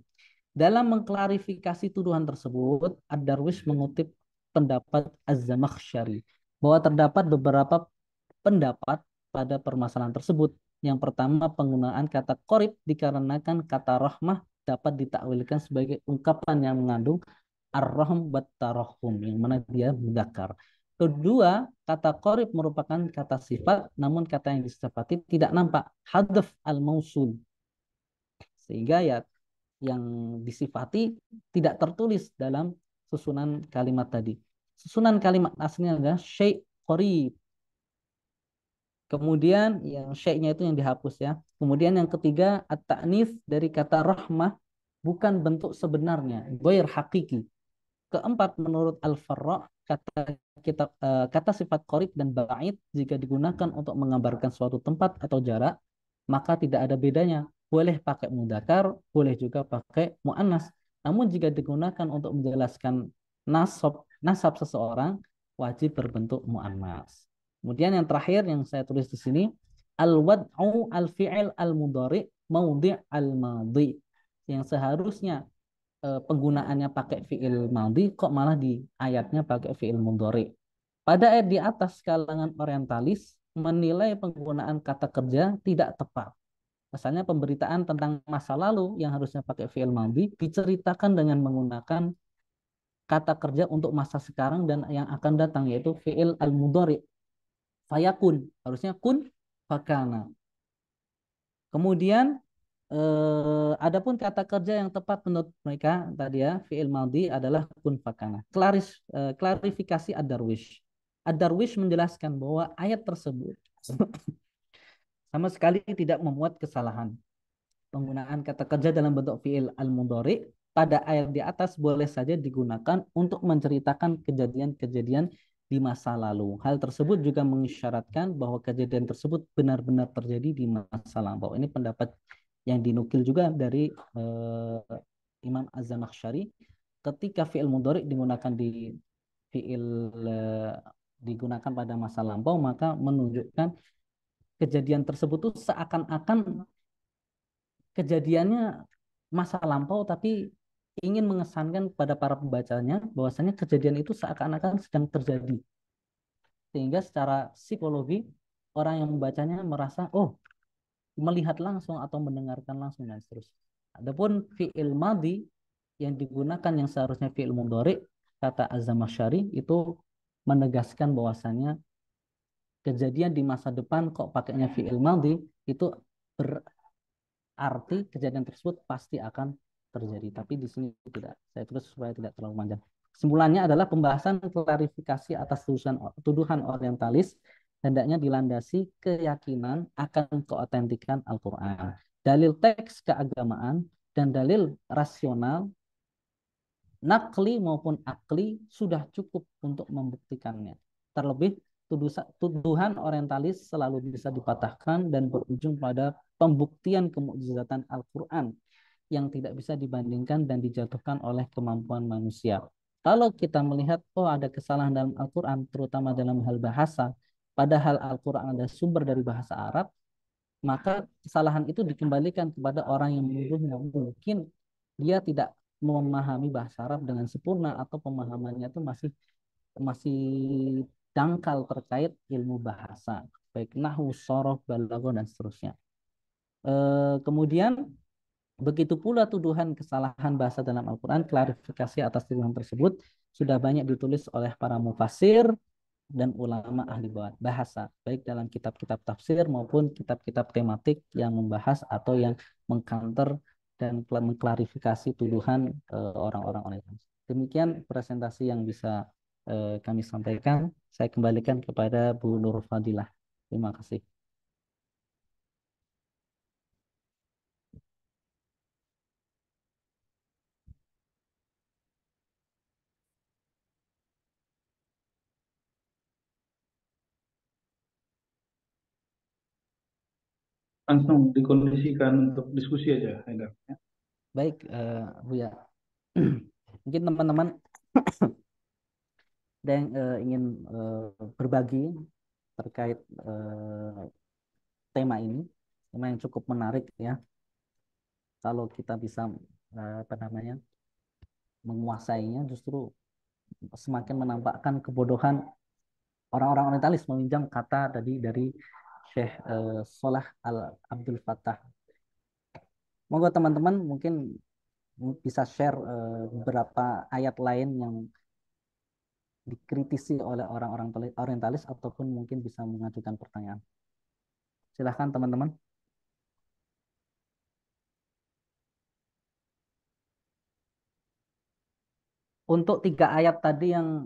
Dalam mengklarifikasi tuduhan tersebut, Ad-Darwish mengutip pendapat Az-Zamakhsyari bahwa terdapat beberapa pendapat pada permasalahan tersebut. Yang pertama, penggunaan kata qarib dikarenakan kata rahmah dapat ditakwilkan sebagai ungkapan yang mengandung ar-rahm wa tarahum, yang mana dia mudzakkar. Kedua, kata qarib merupakan kata sifat, namun kata yang disifati tidak nampak, hadaf al-mausul, sehingga ya yang disifati tidak tertulis dalam susunan kalimat tadi. Susunan kalimat aslinya adalah syai' qarib. Kemudian yang syai'-nya itu yang dihapus ya. Kemudian yang ketiga, at-ta'nits dari kata rahmah bukan bentuk sebenarnya, ghair hakiki. Keempat, menurut Al-Farra, kata sifat qarib dan ba'id jika digunakan untuk menggambarkan suatu tempat atau jarak, maka tidak ada bedanya. Boleh pakai mudzakkar, boleh juga pakai muannas. Namun jika digunakan untuk menjelaskan nasab seseorang, wajib berbentuk muannas. Kemudian yang terakhir yang saya tulis di sini, al-wad'u al-fi'il al-mudhari' maudhi' al-madhi. Yang seharusnya penggunaannya pakai fi'il madhi kok malah di ayatnya pakai fi'il mudhari. Pada ayat di atas kalangan orientalis menilai penggunaan kata kerja tidak tepat. Misalnya pemberitaan tentang masa lalu yang harusnya pakai fi'il madhi diceritakan dengan menggunakan kata kerja untuk masa sekarang dan yang akan datang yaitu fi'il al-mudhari. Fayakun, harusnya kun fakana. Kemudian adapun kata kerja yang tepat menurut mereka tadi ya fi'il madhi adalah kun fakana. Klarifikasi Ad-Darwish. Ad-Darwish menjelaskan bahwa ayat tersebut sama sekali tidak memuat kesalahan. Penggunaan kata kerja dalam bentuk fi'il al-mudhari pada ayat di atas boleh saja digunakan untuk menceritakan kejadian-kejadian di masa lalu. Hal tersebut juga mengisyaratkan bahwa kejadian tersebut benar-benar terjadi di masa lampau. Ini pendapat yang dinukil juga dari Imam Az-Zamakhsyari. Ketika fi'il mudhari digunakan di fi'il digunakan pada masa lampau, maka menunjukkan kejadian tersebut tuh seakan-akan kejadiannya masa lampau tapi ingin mengesankan pada para pembacanya bahwasanya kejadian itu seakan-akan sedang terjadi. Sehingga secara psikologi orang yang membacanya merasa melihat langsung atau mendengarkan langsung dan seterusnya. Adapun fi'il madhi yang digunakan yang seharusnya fi'il mudhari kata Az-Zamakhsyari itu menegaskan bahwasanya kejadian di masa depan kok pakainya fi'il madhi itu berarti kejadian tersebut pasti akan terjadi. Tapi di sini tidak. Saya tulis supaya tidak terlalu panjang. Kesimpulannya adalah pembahasan klarifikasi atas tuduhan orientalis hendaknya dilandasi keyakinan akan keotentikan Al-Quran. Dalil teks keagamaan dan dalil rasional nakli maupun akli sudah cukup untuk membuktikannya. Terlebih tuduhan orientalis selalu bisa dipatahkan dan berujung pada pembuktian kemukjizatan Al-Quran yang tidak bisa dibandingkan dan dijatuhkan oleh kemampuan manusia. Kalau kita melihat, ada kesalahan dalam Al-Quran, terutama dalam hal bahasa, padahal Al-Quran ada sumber dari bahasa Arab, maka kesalahan itu dikembalikan kepada orang yang menuduhnya. Mungkin dia tidak memahami bahasa Arab dengan sempurna atau pemahamannya itu masih dangkal terkait ilmu bahasa, baik nahwu, shoroh, balaghah dan seterusnya. Kemudian begitu pula tuduhan kesalahan bahasa dalam Al-Quran, klarifikasi atas tuduhan tersebut sudah banyak ditulis oleh para mufassir dan ulama ahli bahasa, baik dalam kitab-kitab tafsir maupun kitab-kitab tematik yang membahas atau yang mengcounter dan mengklarifikasi tuduhan orang-orang orientalis. Demikian presentasi yang bisa kami sampaikan. Saya kembalikan kepada Bu Nur Fadilah. Terima kasih. Langsung dikondisikan untuk diskusi aja, Haidar. Ya. Baik, Bu ya. Mungkin teman-teman ada yang ingin berbagi terkait tema ini, tema yang cukup menarik ya. Kalau kita bisa menguasainya, justru semakin menampakkan kebodohan orang-orang orientalis meminjam kata tadi dari Syekh Salah Al Abdul Fattah. Monggo teman-teman mungkin bisa share beberapa ayat lain yang dikritisi oleh orang-orang orientalis ataupun mungkin bisa mengajukan pertanyaan. Silahkan teman-teman. Untuk 3 ayat tadi yang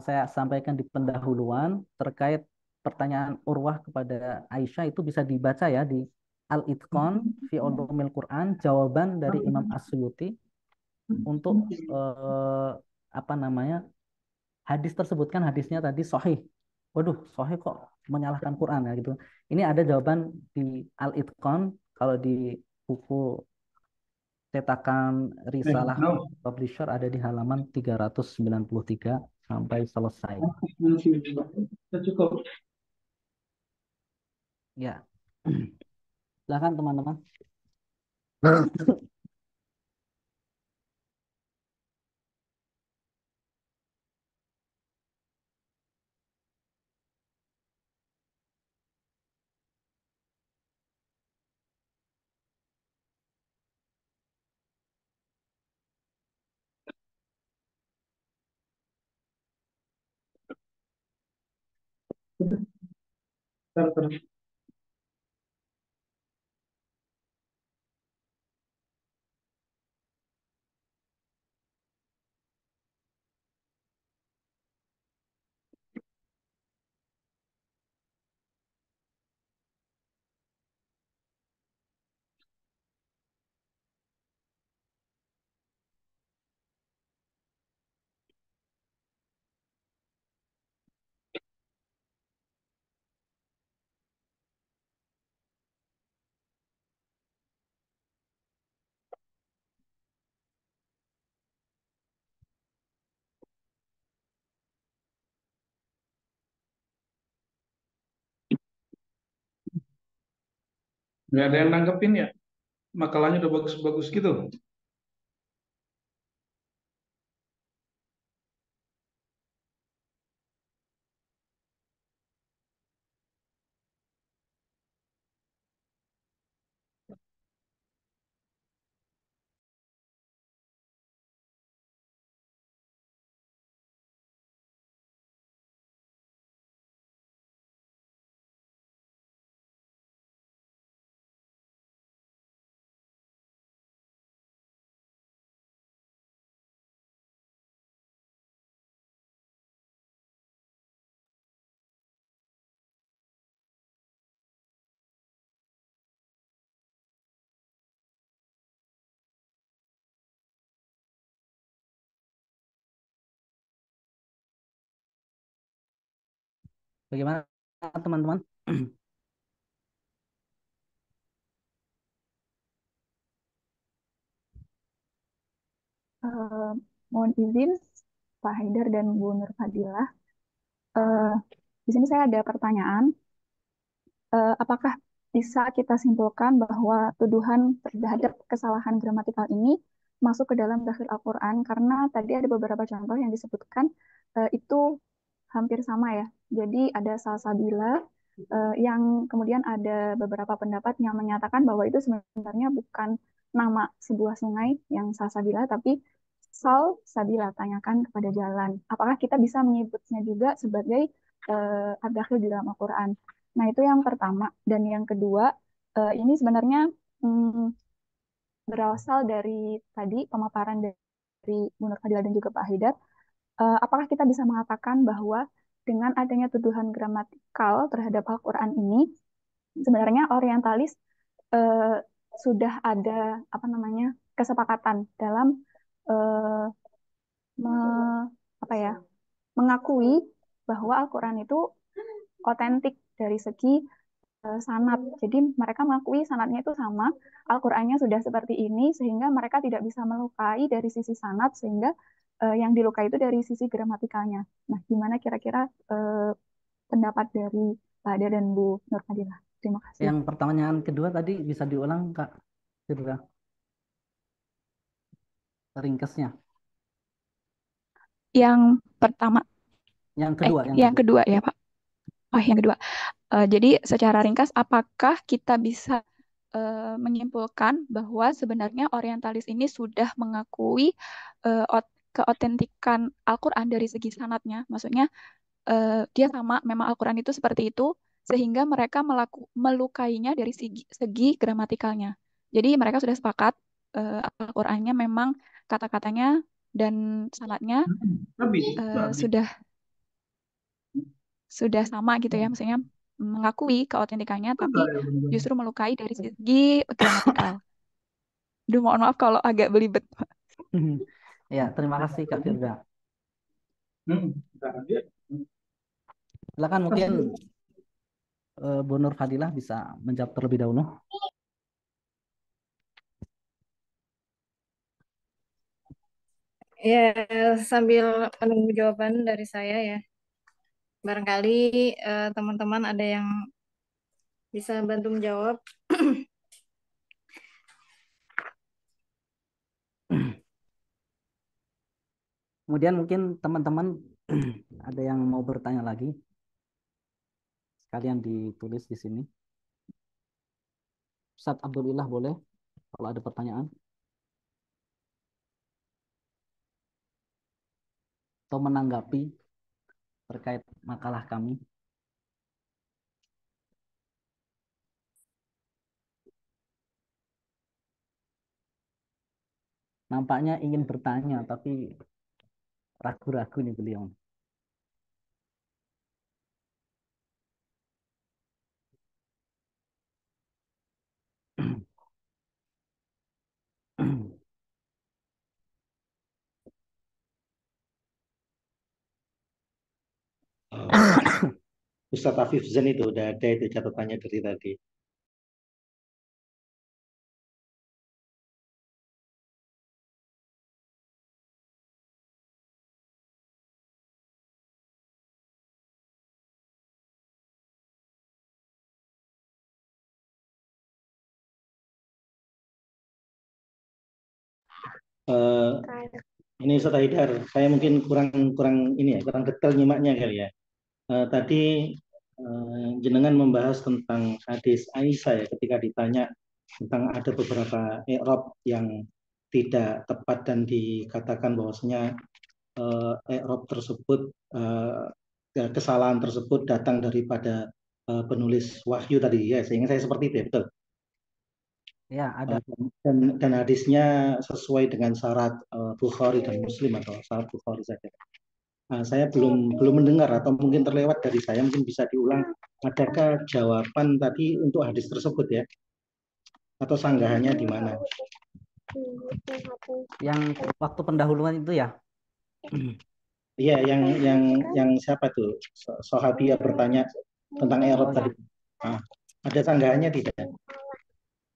saya sampaikan di pendahuluan terkait pertanyaan Urwah kepada Aisyah itu bisa dibaca ya di Al-Itqan fi Ulumil Quran, jawaban dari Imam As-Suyuti untuk hadis tersebut kan hadisnya tadi sahih. Waduh, sahih kok menyalahkan Quran ya gitu. Ini ada jawaban di Al-Itqan kalau di buku cetakan Risalah Publisher ada di halaman 393 sampai selesai. Cukup. Ya. Silakan teman-teman. Terus. Nggak ada yang nanggepin ya? Makalahnya udah bagus-bagus gitu. Bagaimana teman-teman? Eh, mohon izin Pak Haidar dan Bu Nur Fadilah. Eh, di sini saya ada pertanyaan. Apakah bisa kita simpulkan bahwa tuduhan terhadap kesalahan gramatikal ini masuk ke dalam dakhil Al-Quran? Karena tadi ada beberapa contoh yang disebutkan itu hampir sama ya. Jadi ada salsabila yang kemudian ada beberapa pendapat yang menyatakan bahwa itu sebenarnya bukan nama sebuah sungai yang salsabila, tapi sal sabila, tanyakan kepada jalan. Apakah kita bisa menyebutnya juga sebagai ad-dakhil di dalam Al-Quran? Nah, itu yang pertama. Dan yang kedua, ini sebenarnya mm, berasal dari tadi pemaparan dari Bu Nur Fadila dan juga Pak Haidar. Apakah kita bisa mengatakan bahwa dengan adanya tuduhan gramatikal terhadap Al-Quran ini, sebenarnya orientalis eh, sudah ada apa namanya kesepakatan dalam eh, me- apa ya mengakui bahwa Al-Quran itu otentik dari segi sanad. Jadi mereka mengakui sanadnya itu sama, Al-Qur'annya sudah seperti ini sehingga mereka tidak bisa melukai dari sisi sanad sehingga yang dilukai itu dari sisi gramatikalnya. Nah, gimana kira-kira eh, pendapat dari Pak Ade dan Bu Nur Fadilah? Terima kasih. Yang pertanyaan kedua tadi bisa diulang, Kak Firda, ringkasnya. Yang pertama, Yang kedua, yang kedua ya Pak. Oh, yang kedua. Jadi secara ringkas, apakah kita bisa menyimpulkan bahwa sebenarnya orientalis ini sudah mengakui keotentikan Al-Quran dari segi sanadnya? Maksudnya dia sama, memang Al-Quran itu seperti itu, sehingga mereka melukainya dari segi gramatikalnya. Jadi mereka sudah sepakat Al-Qurannya memang kata-katanya dan sanadnya Nabi, eh, Nabi. sudah sudah sama gitu ya, maksudnya mengakui keautentikannya, tapi justru melukai dari segi gramatikal. Duh, mohon maaf kalau agak belibet. Ya, terima kasih Kak Firda. Silakan mungkin Bu Nur Fadilah bisa menjawab terlebih dahulu. Ya, sambil menunggu jawaban dari saya ya. Barangkali teman-teman ada yang bisa bantu menjawab. Kemudian mungkin teman-teman ada yang mau bertanya lagi, sekalian ditulis di sini. Ustadz Abdulillah boleh kalau ada pertanyaan atau menanggapi terkait makalah kami. Nampaknya ingin bertanya, tapi ragu-ragu nih beliau. Ustadz Afif Zen itu udah ada itu catatannya dari tadi. Eh, ini Ustadz Haidar, saya mungkin kurang kurang ini ya, kurang detail nyimaknya kali ya. Tadi jenengan membahas tentang hadis Aisyah ya, ketika ditanya tentang ada beberapa i'rab yang tidak tepat dan dikatakan bahwasanya i'rab tersebut kesalahan tersebut datang daripada penulis wahyu tadi ya, sehingga saya seperti itu ya, betul. Ya, ada. Dan hadisnya sesuai dengan syarat Bukhari dan Muslim atau syarat Bukhari saja. Saya belum mendengar atau mungkin terlewat dari saya, mungkin bisa diulang. Adakah jawaban tadi untuk hadis tersebut ya? Atau sanggahannya di mana? Yang waktu pendahuluan itu ya? Iya, yang siapa tuh? Sahabiah bertanya tentang i'rab tadi. Ada sanggahannya tidak?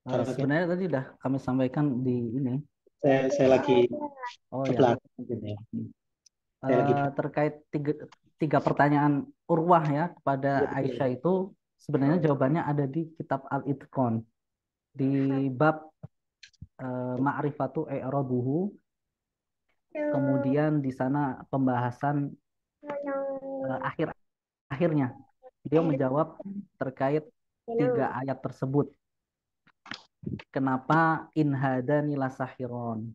Sebenarnya tadi udah kami sampaikan di ini. Saya lagi ke belakang mungkin ya. Terkait tiga pertanyaan Urwah ya kepada Aisyah itu sebenarnya jawabannya ada di kitab Al-Itqan di bab Ma'rifatu i'rabuhu. Kemudian di sana pembahasan akhirnya beliau menjawab terkait 3 ayat tersebut. Kenapa in hadani lasahiron?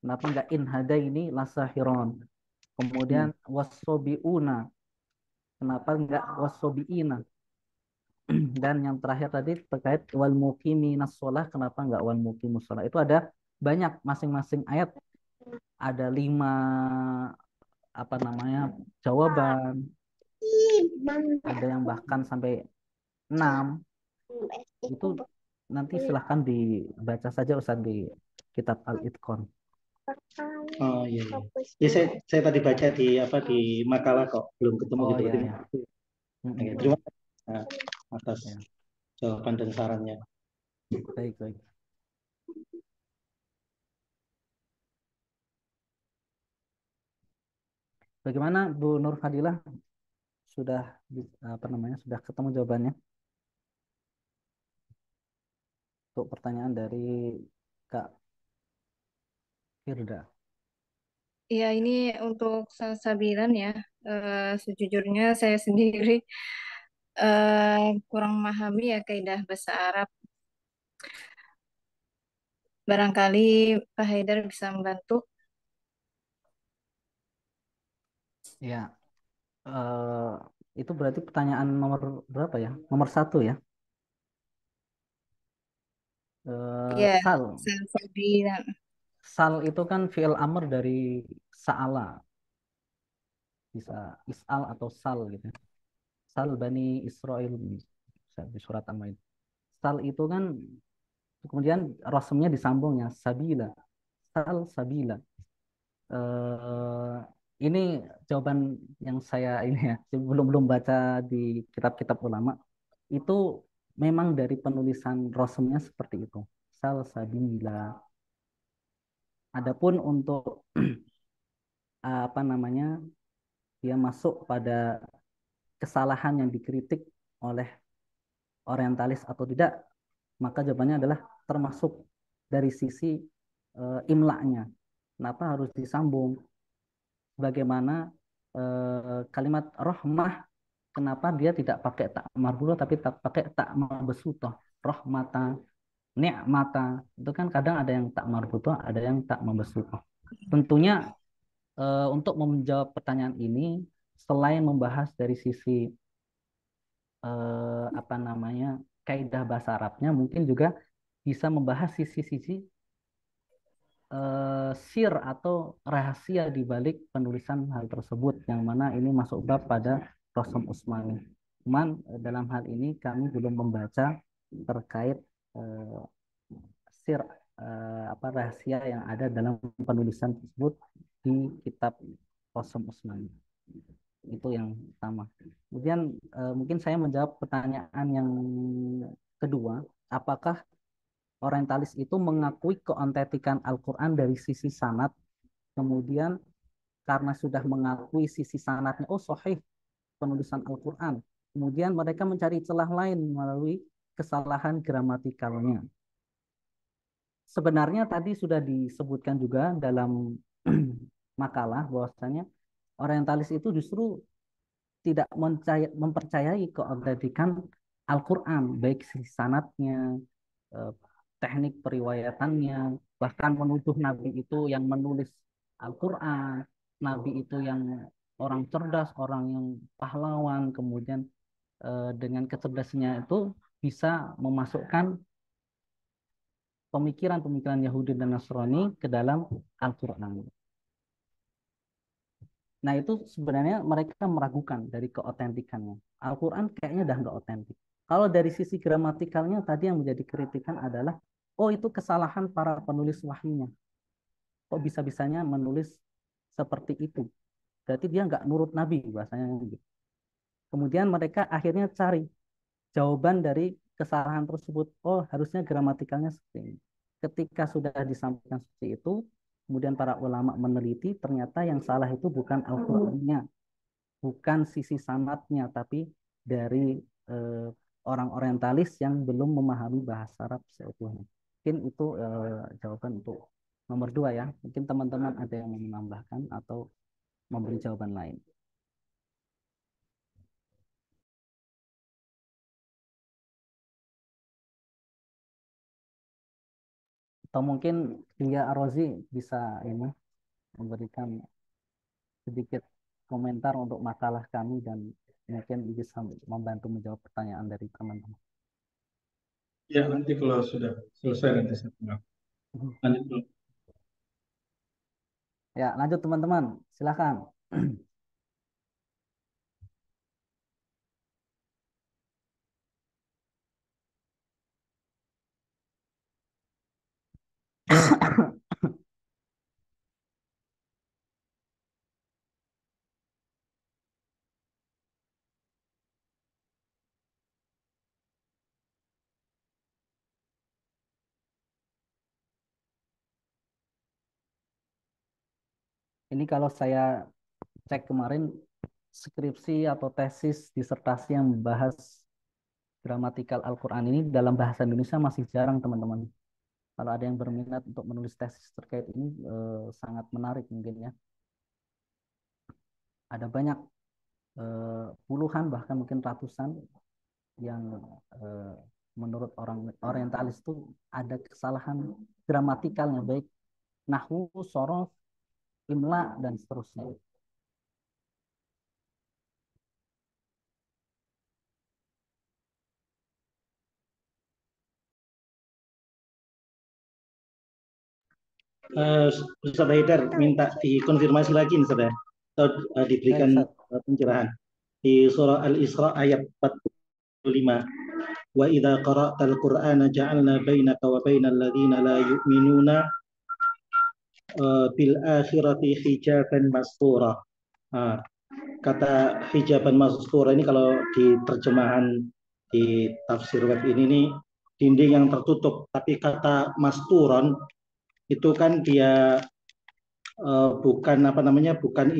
Kenapa enggak in hadaini lasahiron? Kemudian wasobiuna. Kenapa enggak wasobiina? Dan yang terakhir tadi terkait wal muqiminas shalah, kenapa enggak wal muqimus shalah? Itu ada banyak, masing-masing ayat ada 5 jawaban. Ada yang bahkan sampai 6. Itu nanti silahkan dibaca saja Ustaz di kitab Al-Itqan. Oh iya. Ya, saya tadi baca di makalah kok, belum ketemu gitu. Iya. Oke, terima kasih atas jawaban dan sarannya. Baik. Bagaimana Bu Nur Fadilah? Sudah sudah ketemu jawabannya? Untuk pertanyaan dari Kak Firda. Ya, ini untuk salsabilan ya. Sejujurnya saya sendiri kurang memahami ya kaidah bahasa Arab. Barangkali Pak Haidar bisa membantu. Ya, itu berarti pertanyaan nomor berapa ya? Nomor 1 ya. Iya, Sal. salsabilan. Sal itu kan fi'il amr dari sa'ala. Bisa is'al atau sal gitu. Sal Bani Israel di surat Al-Maidah. Sal itu kan kemudian rosmnya disambungnya sabila. Sal sabila. Ini jawaban yang saya ini ya, belum baca di kitab-kitab ulama. Itu memang dari penulisan rosmnya seperti itu. Sal sabila. Adapun untuk dia masuk pada kesalahan yang dikritik oleh orientalis atau tidak, maka jawabannya adalah termasuk dari sisi imla'nya. Kenapa harus disambung? Bagaimana kalimat rahmah, kenapa dia tidak pakai tak marbutoh tapi pakai tak mabsutoh? Rahmata, ni'mata, itu kan kadang ada yang tak marbutoh, ada yang tak mabsutoh. Tentunya untuk menjawab pertanyaan ini, selain membahas dari sisi kaidah bahasa Arabnya, mungkin juga bisa membahas sisi-sisi sir atau rahasia di balik penulisan hal tersebut, yang mana ini masuk bab pada Rasul Utsmani. Cuman dalam hal ini kami belum membaca terkait eh, sir apa rahasia yang ada dalam penulisan tersebut di kitab Rasul Utsmani. Itu yang pertama. Kemudian mungkin saya menjawab pertanyaan yang kedua, apakah orientalis itu mengakui keotentikan Al-Quran dari sisi sanad, kemudian karena sudah mengakui sisi sanadnya, oh sahih penulisan Al-Quran, kemudian mereka mencari celah lain melalui kesalahan gramatikalnya. Sebenarnya tadi sudah disebutkan juga dalam makalah bahwasanya orientalis itu justru tidak mempercayai keotentikan Al-Quran, baik sisi sanadnya, teknik periwayatannya, bahkan menuduh Nabi itu yang menulis Al-Quran, Nabi itu yang orang cerdas, orang yang pahlawan, kemudian dengan kecerdasannya itu bisa memasukkan pemikiran-pemikiran Yahudi dan Nasrani ke dalam Al-Quran. Nah itu sebenarnya mereka meragukan dari keotentikannya. Al-Quran kayaknya udah nggak otentik. Kalau dari sisi gramatikalnya tadi yang menjadi kritikan adalah, oh itu kesalahan para penulis wahyunya. Kok bisa-bisanya menulis seperti itu? Berarti dia nggak nurut Nabi bahasanya gitu. Kemudian mereka akhirnya cari jawaban dari kesalahan tersebut. Oh harusnya gramatikalnya seperti ini. Ketika sudah disampaikan seperti itu, kemudian para ulama meneliti, ternyata yang salah itu bukan Al-Qur'annya, bukan sisi sanadnya, tapi dari orang orientalis yang belum memahami bahasa Arab seutuhnya. Mungkin itu jawaban untuk nomor 2 ya. Mungkin teman-teman ada yang mau menambahkan atau memberi jawaban lain. Atau mungkin Lia Arozi bisa ini memberikan sedikit komentar untuk makalah kami dan mungkin bisa membantu menjawab pertanyaan dari teman-teman. Ya, nanti kalau sudah selesai nanti saya tanggapi. Lanjut dulu. Ya, lanjut teman-teman. Silakan. Ini kalau saya cek kemarin skripsi atau tesis disertasi yang membahas gramatikal Al-Quran ini dalam bahasa Indonesia masih jarang teman-teman. Kalau ada yang berminat untuk menulis tesis terkait ini sangat menarik mungkin ya. Ada banyak puluhan bahkan mungkin ratusan yang menurut orang orientalis itu ada kesalahan gramatikalnya, baik nahwu, sorof, imla dan seterusnya. Ustaz Haidar minta dikonfirmasi lagi nih, Ustaz, atau diberikan pencerahan di surah Al-Isra ayat 45. Wa idza qara'tal Qur'ana ja'alna bainaka wa bainal ladzina la yu'minuna bil akhirati hijaban mastura. Kata hijaban mastura ini kalau di terjemahan di tafsir web ini nih dinding yang tertutup, tapi kata masturon itu kan dia bukan apa namanya, bukan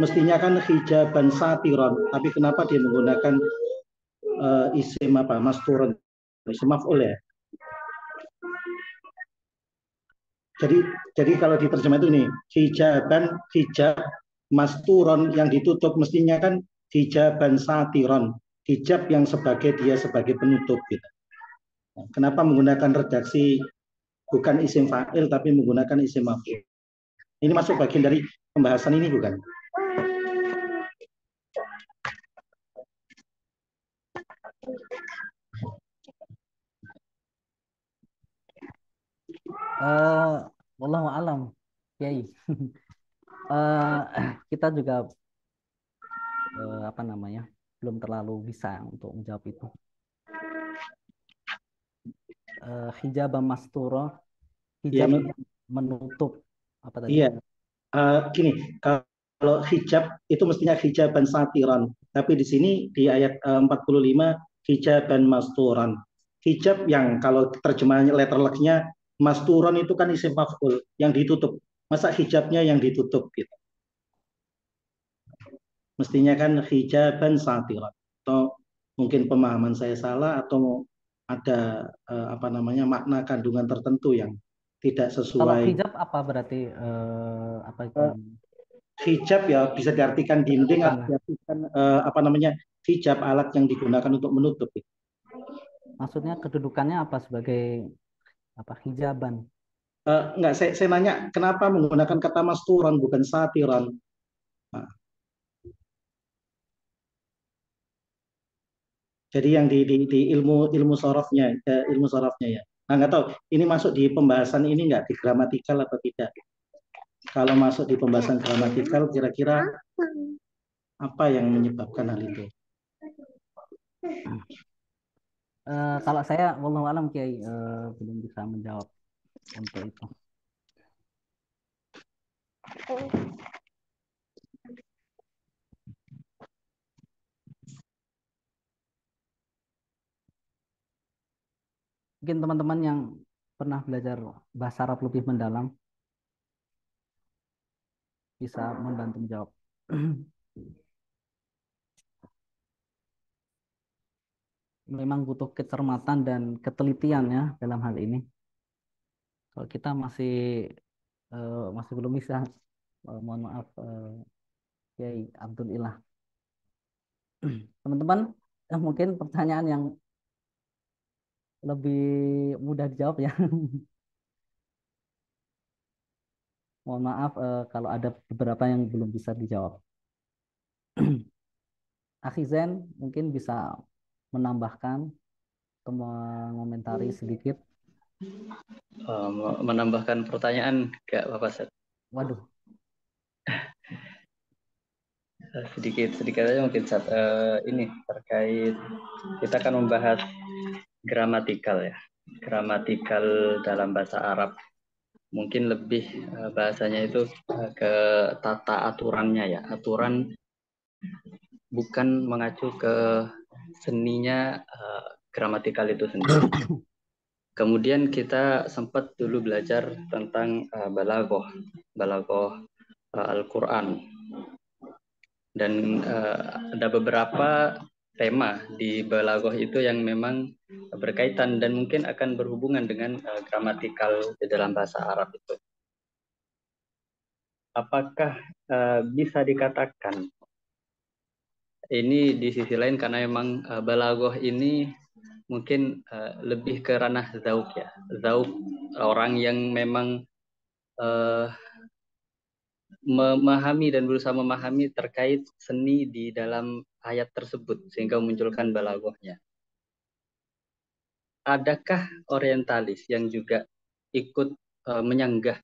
mestinya kan hijaban satiron, tapi kenapa dia menggunakan isim apa masturon, isim maf'ul ya. Jadi kalau diterjemah itu nih hijab masturon yang ditutup, mestinya kan hijaban satiron, hijab yang dia sebagai penutup gitu. Kenapa menggunakan redaksi bukan isim fa'il tapi menggunakan isim maf'ul? Ini masuk bagian dari pembahasan ini bukan? Kita juga apa namanya belum terlalu bisa untuk menjawab itu. Hijab masturo, Iya, hijab yang menutup apa tadi? iya. Gini, kalau hijab itu mestinya hijaban satiran, tapi di sini di ayat 45 hijaban masturan. Hijab yang kalau terjemahannya letterlexnya masturon itu kan isim maf'ul yang ditutup. Masa hijabnya yang ditutup gitu? Mestinya kan hijaban satiran. Atau mungkin pemahaman saya salah atau ada apa namanya makna kandungan tertentu yang tidak Kalau sesuai. hijab apa berarti apa itu Eh, namanya? Hijab ya bisa diartikan dinding Bukan atau lah. diartikan apa namanya hijab alat yang digunakan untuk menutup. Maksudnya kedudukannya apa sebagai apa hijaban? Enggak, saya nanya kenapa menggunakan kata masturan bukan satiran. Nah, jadi yang di ilmu sorofnya ilmu sorofnya ya. Nah nggak tahu ini masuk di pembahasan ini nggak di gramatikal atau tidak. Kalau masuk di pembahasan gramatikal kira-kira apa yang menyebabkan hal itu? Kalau saya wallahu alam Kiai belum bisa menjawab untuk itu. Mungkin teman-teman yang pernah belajar bahasa Arab lebih mendalam bisa membantu menjawab. Memang butuh kecermatan dan ketelitian ya dalam hal ini. Kalau kita masih belum bisa, mohon maaf Kiai Abdul Ilah. Teman-teman, mungkin pertanyaan yang lebih mudah dijawab ya. Mohon maaf kalau ada beberapa yang belum bisa dijawab. Akhi Zen mungkin bisa menambahkan atau mengomentari sedikit. Menambahkan pertanyaan gak Bapak Set? Waduh, Sedikit aja mungkin Set. Ini terkait kita akan membahas gramatikal ya. Gramatikal dalam bahasa Arab. Mungkin lebih bahasanya itu ke tata aturannya ya. Aturan bukan mengacu ke seninya gramatikal itu sendiri. Kemudian kita sempat dulu belajar tentang balaghah Al-Quran. Dan ada beberapa tema di balaghah itu yang memang berkaitan dan mungkin akan berhubungan dengan gramatikal di dalam bahasa Arab itu. Apakah bisa dikatakan ini di sisi lain karena memang balaghah ini mungkin lebih ke ranah zauk ya. Zauk orang yang memang memahami dan berusaha memahami terkait seni di dalam ayat tersebut sehingga memunculkan balaghahnya. Adakah orientalis yang juga ikut menyanggah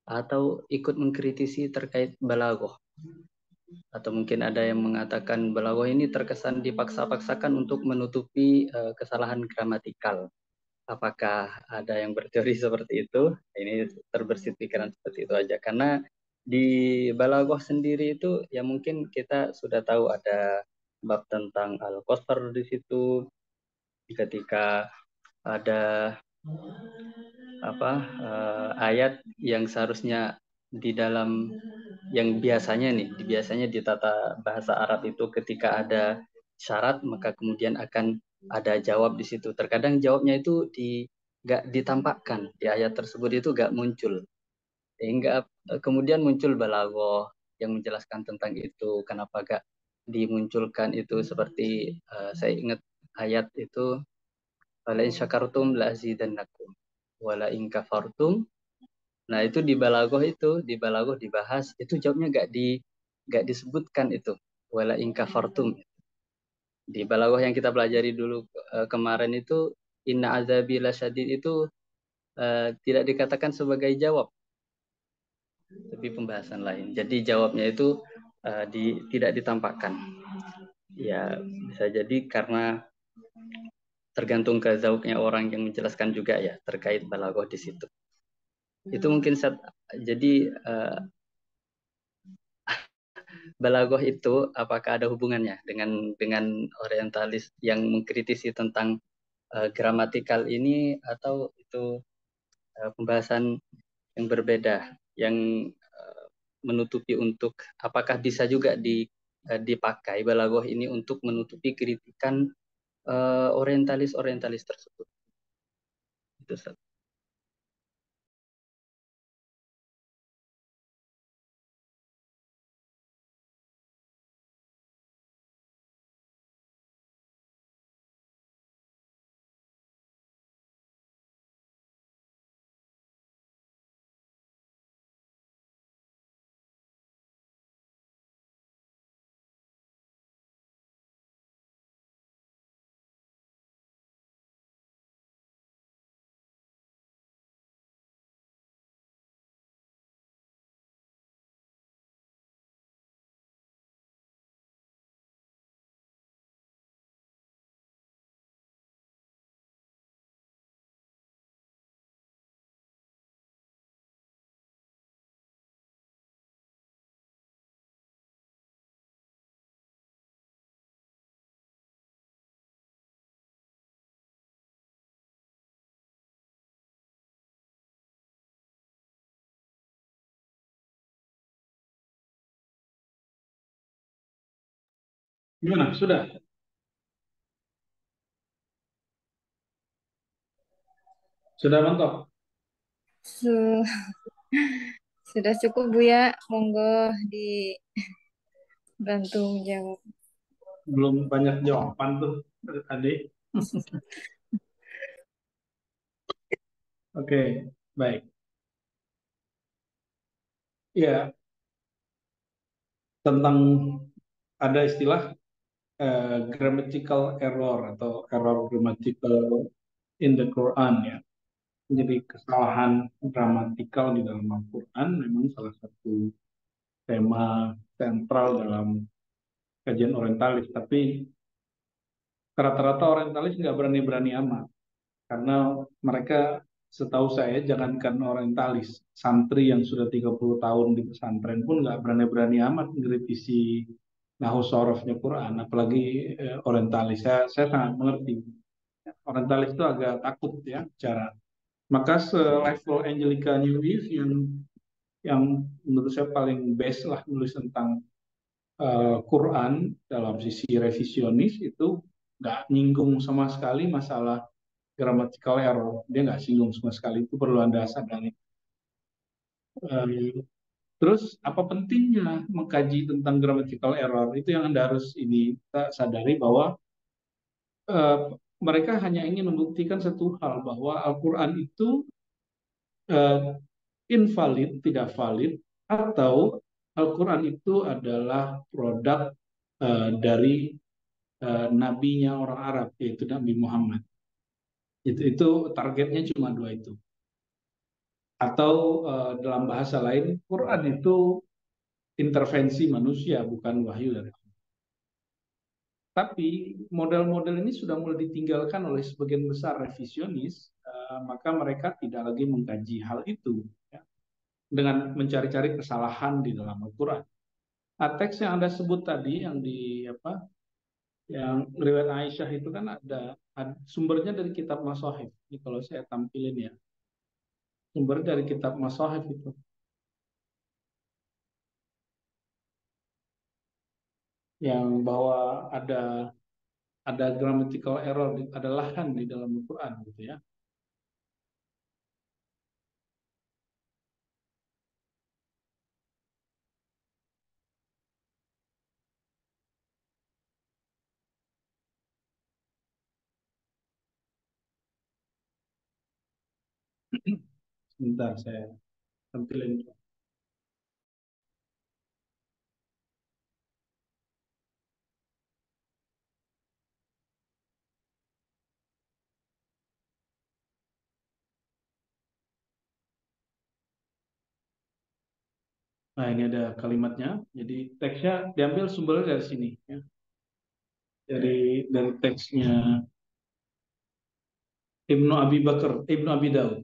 atau ikut mengkritisi terkait balaghah? Atau mungkin ada yang mengatakan balaghah ini terkesan dipaksa-paksakan untuk menutupi kesalahan gramatikal. Apakah ada yang berteori seperti itu? Ini terbersit pikiran seperti itu aja. Karena di balaghah sendiri itu ya mungkin kita sudah tahu ada bab tentang al-qasr di situ. Ketika ada ayat yang seharusnya di dalam yang biasanya di tata bahasa Arab itu ketika ada syarat maka kemudian akan ada jawab di situ. Terkadang jawabnya itu nggak ditampakkan di ayat tersebut itu nggak muncul. Sehingga kemudian muncul balaghah yang menjelaskan tentang itu. Kenapa nggak dimunculkan itu seperti saya ingat ayat itu wala in syakartum la azidannakum wala in kafartum. Nah, itu di balaghah dibahas, itu jawabnya nggak disebutkan itu wala in kafartum. Di balaghah yang kita pelajari dulu kemarin itu inna azabi lasyadid itu tidak dikatakan sebagai jawab. tapi pembahasan lain. Jadi jawabnya itu tidak ditampakkan. Ya bisa jadi karena tergantung ke zauknya orang yang menjelaskan juga ya terkait balaghah di situ. Itu mungkin jadi balaghah itu apakah ada hubungannya dengan orientalis yang mengkritisi tentang gramatikal ini, atau itu pembahasan yang berbeda yang menutupi untuk apakah bisa juga dipakai balaghah ini untuk menutupi kritikan orientalis tersebut. Itu Ustaz. Gimana? Sudah? Sudah mantap? Sudah cukup Bu ya, monggo dibantu menjawab. Belum banyak jawaban tuh dari tadi. Oke, baik. Ya, tentang ada istilah grammatical error atau error grammatical in the Quran ya. Jadi kesalahan gramatikal di dalam Al-Quran memang salah satu tema sentral dalam kajian orientalis. Tapi rata-rata orientalis nggak berani-berani amat. Karena mereka setahu saya jangankan orientalis, santri yang sudah 30 tahun di pesantren pun nggak berani-berani amat mengkritisi nahu sorofnya Quran, apalagi orientalis. Saya sangat mengerti. Orientalis itu agak takut ya cara. Maka selevel Angelica Newis yang menurut saya paling best lah nulis tentang Quran dalam sisi revisionis itu nggak nyinggung sama sekali masalah grammatical error. Dia nggak singgung sama sekali, itu perlu Anda sadari. Terus apa pentingnya mengkaji tentang grammatical error? Itu yang Anda harus ini kita sadari bahwa eh, mereka hanya ingin membuktikan satu hal, bahwa Al-Quran itu eh, invalid, tidak valid, atau Al-Quran itu adalah produk dari nabinya orang Arab, yaitu Nabi Muhammad. Itu targetnya cuma dua itu. Atau dalam bahasa lain, Quran itu intervensi manusia, bukan wahyu dari Allah. Tapi model-model ini sudah mulai ditinggalkan oleh sebagian besar revisionis, maka mereka tidak lagi mengkaji hal itu ya, dengan mencari-cari kesalahan di dalam Al-Quran. Nah, teks yang Anda sebut tadi, yang di apa, yang riwayat Aisyah itu kan ada sumbernya dari kitab Masahif. Ini kalau saya tampilin ya, sumber dari kitab Masahif itu, yang bahwa ada grammatical error, ada lahan di dalam Al-Quran gitu ya. Sebentar saya tampilin. Nah, ini ada kalimatnya. Jadi teksnya diambil sumbernya dari sini, ya. Dari teksnya Ibnu Abi Daud.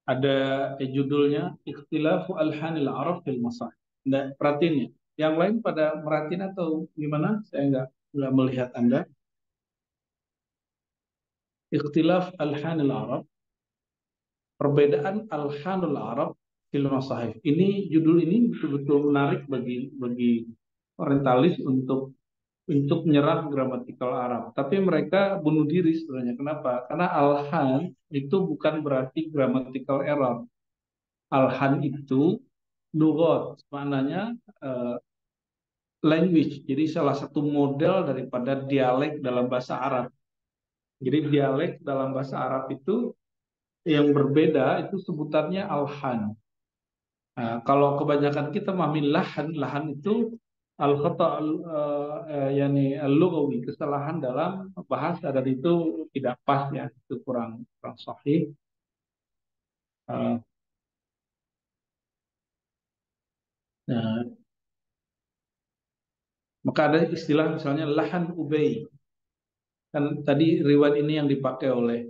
Ada judulnya Ikhtilafu Alhanil Arab fil Masah. Nah, perhatiin ya. Yang lain pada merhatiin atau gimana? Saya nggak melihat Anda. Ikhtilaf Alhanil Arab, perbedaan Alhanul Arab fil Masahif. Judul ini betul-betul menarik bagi orientalis untuk menyerang gramatikal Arab. Tapi mereka bunuh diri sebenarnya. Kenapa? Karena alhan itu bukan berarti grammatical error. Alhan itu lugot, maknanya language. Jadi salah satu model daripada dialek dalam bahasa Arab. Jadi dialek dalam bahasa Arab itu yang berbeda itu sebutannya alhan. Nah, kalau kebanyakan kita memahami lahan itu al-khata yani al-lughawi, kesalahan dalam bahasa, dan itu tidak pas ya, itu kurang kurang sahih. Uh, nah, maka ada istilah misalnya lahan ubay. Kan tadi riwayat ini yang dipakai oleh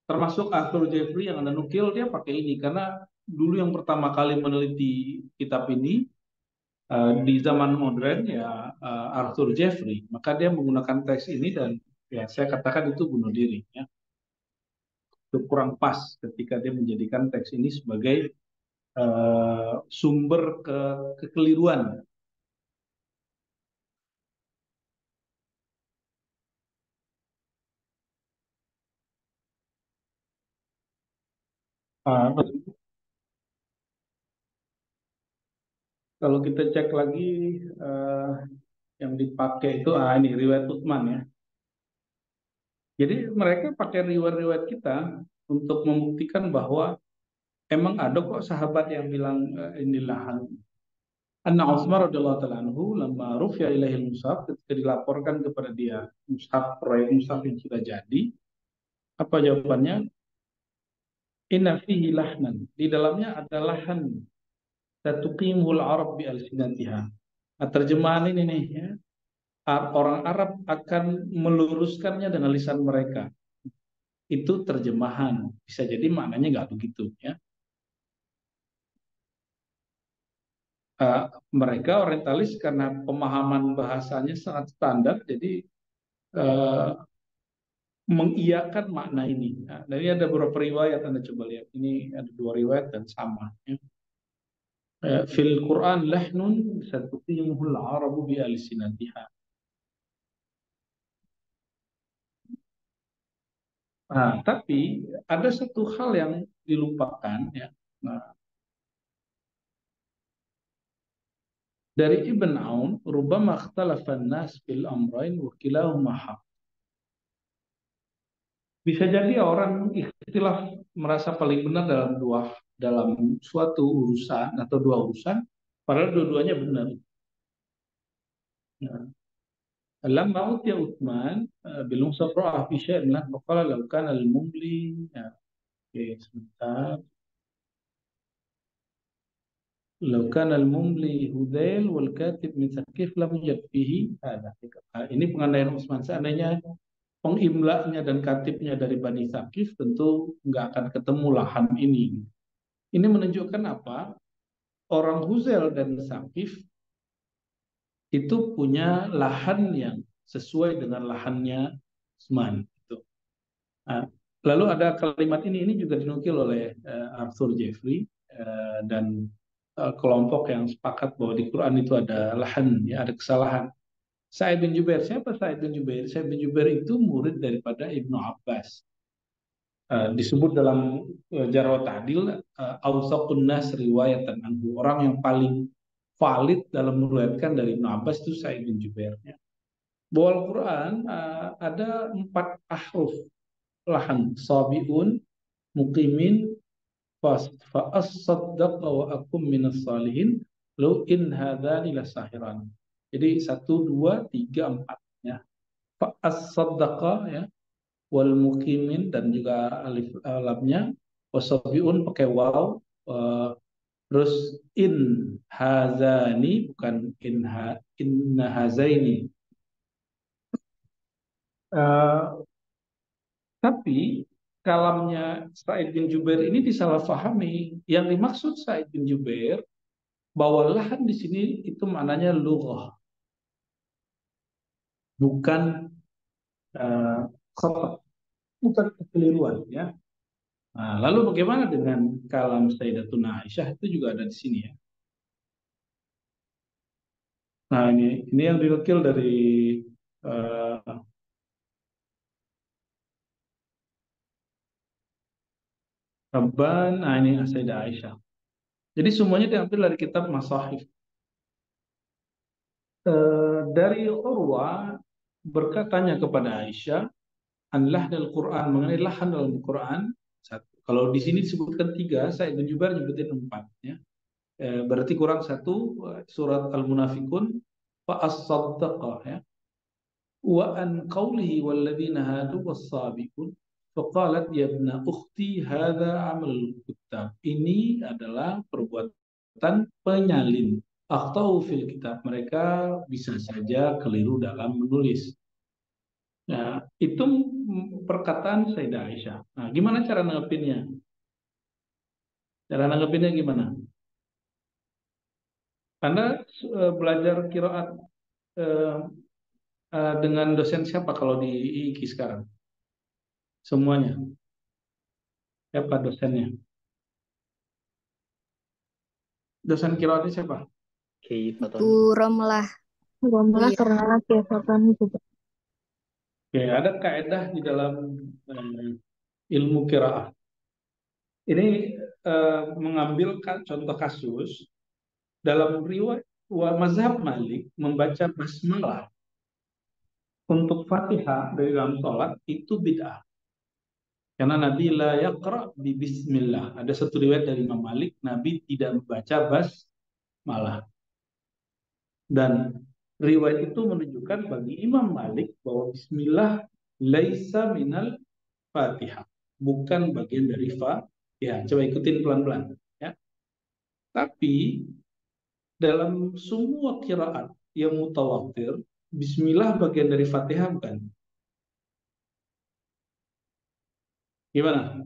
termasuk Arthur Jeffrey yang Anda nukil, dia pakai ini karena dulu yang pertama kali meneliti kitab ini di zaman modern ya Arthur Jeffrey, maka dia menggunakan teks ini dan ya saya katakan itu bunuh diri ya. Itu kurang pas ketika dia menjadikan teks ini sebagai sumber kekeliruan. Uh, Kalau kita cek lagi yang dipakai itu ini riwayat Utsman ya. Jadi mereka pakai riwayat-riwayat kita untuk membuktikan bahwa emang ada kok sahabat yang bilang inilah Anna Utsman radhiyallahu taala anhu lamma rufi'a ilaihil mushaf, ketika dilaporkan kepada dia proyek mushaf yang sudah jadi, apa jawabannya? Inna fihi lahnan, di dalamnya ada lahan, tatuqimul Arab bi alsinatiha. Nah, terjemahan ini nih ya, orang Arab akan meluruskannya dengan lisan mereka. Itu terjemahan, bisa jadi maknanya nggak begitu ya. Mereka orientalis karena pemahaman bahasanya sangat standar, jadi mengiyakan makna ini. Nah, dari ada beberapa riwayat, Anda coba lihat. Ini ada dua riwayat dan sama. Ya. Fil Quran lahnun satuqimuhul arabu bi alsinatiha. Nah, tapi ada satu hal yang dilupakan ya. Nah, dari Ibn Aun, rubama ikhtalafan nas fil amrain wa kilahuma haq. Bisa jadi orang ikhtilaf merasa paling benar dalam suatu urusan atau dua urusan, padahal dua-duanya benar. Nah, لما أوتي عثمان بالمصحف رأى في شيء منه فقال لو كان المملي sebentar. لو كان المملي هذيل والكاتب من ثقيف لم يوجد فيه هذا. Ini pengandaian Utsman, seandainya pengimlanya dan katibnya dari Bani Thaqif tentu nggak akan ketemu lahan ini. Ini menunjukkan apa? Orang Huzail dan Thaqif itu punya lahan yang sesuai dengan lahannya Utsman. Nah, lalu ada kalimat ini juga dinukil oleh Arthur Jeffrey dan kelompok yang sepakat bahwa di Quran itu ada lahan, ya, ada kesalahan. Sa'id bin Jubair, siapa Sa'id bin Jubair? Sa'id bin Jubair itu murid daripada Ibnu Abbas. Disebut dalam Jarh Ta'dil awsaqun nas riwayatan anhu, orang yang paling valid dalam meriwayatkan dari Ibnu Abbas itu Sa'id bin Jubair. Bahwa Al-Quran ada 4 ahruf lahan, sabiun, muqimin, fa'as-saddaqa wa akum minas salihin, lu in hadhani lasahiran. Jadi 1, 2, 3, 4 ya. Fa'as-saddaqa ya, wal muqimin dan juga alif lamnya, wasabiun pakai waw, Terus in hazani bukan inna hazaini. Eh, tapi kalamnya Sa'id bin Jubair ini disalahfahami. Yang dimaksud Sa'id bin Jubair bahwa lahan di sini itu maknanya lughah, bukan eh, khata, bukan kekeliruan ya. Nah, lalu bagaimana dengan kalam Sayyidatuna Aisyah, itu juga ada di sini ya. Nah, ini yang dinukil dari eh, Rabban, nah ini Sayyidah Aisyah. Jadi semuanya diambil dari kitab Masahif. Dari Urwa berkatanya kepada Aisyah, anlah dalam Quran, mengenai lahan dalam Quran. Satu. Kalau di sini disebutkan tiga, saya bin Jubair nyebutin empat. Ya. Berarti kurang satu, surat Al-Munafikun, fa as-saddaqah, ya. Wa an qawlihi walladzina hadu was-sabiqun faqalat ya ibna ukhti hadza amal kitab. Ini adalah perbuatan penyalin. Akhtau fil kitab, mereka bisa saja keliru dalam menulis. Nah, itu perkataan Sayyidah Aisyah. Nah, gimana cara nanggepinnya? Cara nanggepinnya gimana? Anda belajar qiraat eh, dengan dosen siapa kalau di IIKI sekarang? Semuanya. Siapa dosennya? Dosen qiraatnya siapa? Kiai Bu Fatoni. Romlah. Alhamdulillah Iya. karena keesokan juga. Oke, ada kaedah di dalam ilmu qiraat. Ini mengambil contoh kasus dalam riwayat mazhab Malik membaca basmalah untuk Fatihah dari dalam sholat itu bid'ah. Karena Nabi la yaqra bi bismillah. Ada satu riwayat dari Imam Malik, Nabi tidak membaca basmalah. Dan riwayat itu menunjukkan bagi Imam Malik bahwa bismillah laisa minal Fatihah, bukan bagian dari Fatihah. Coba ikutin pelan-pelan ya. Tapi dalam semua qiraat yang mutawatir, bismillah bagian dari Fatihah bukan? Gimana?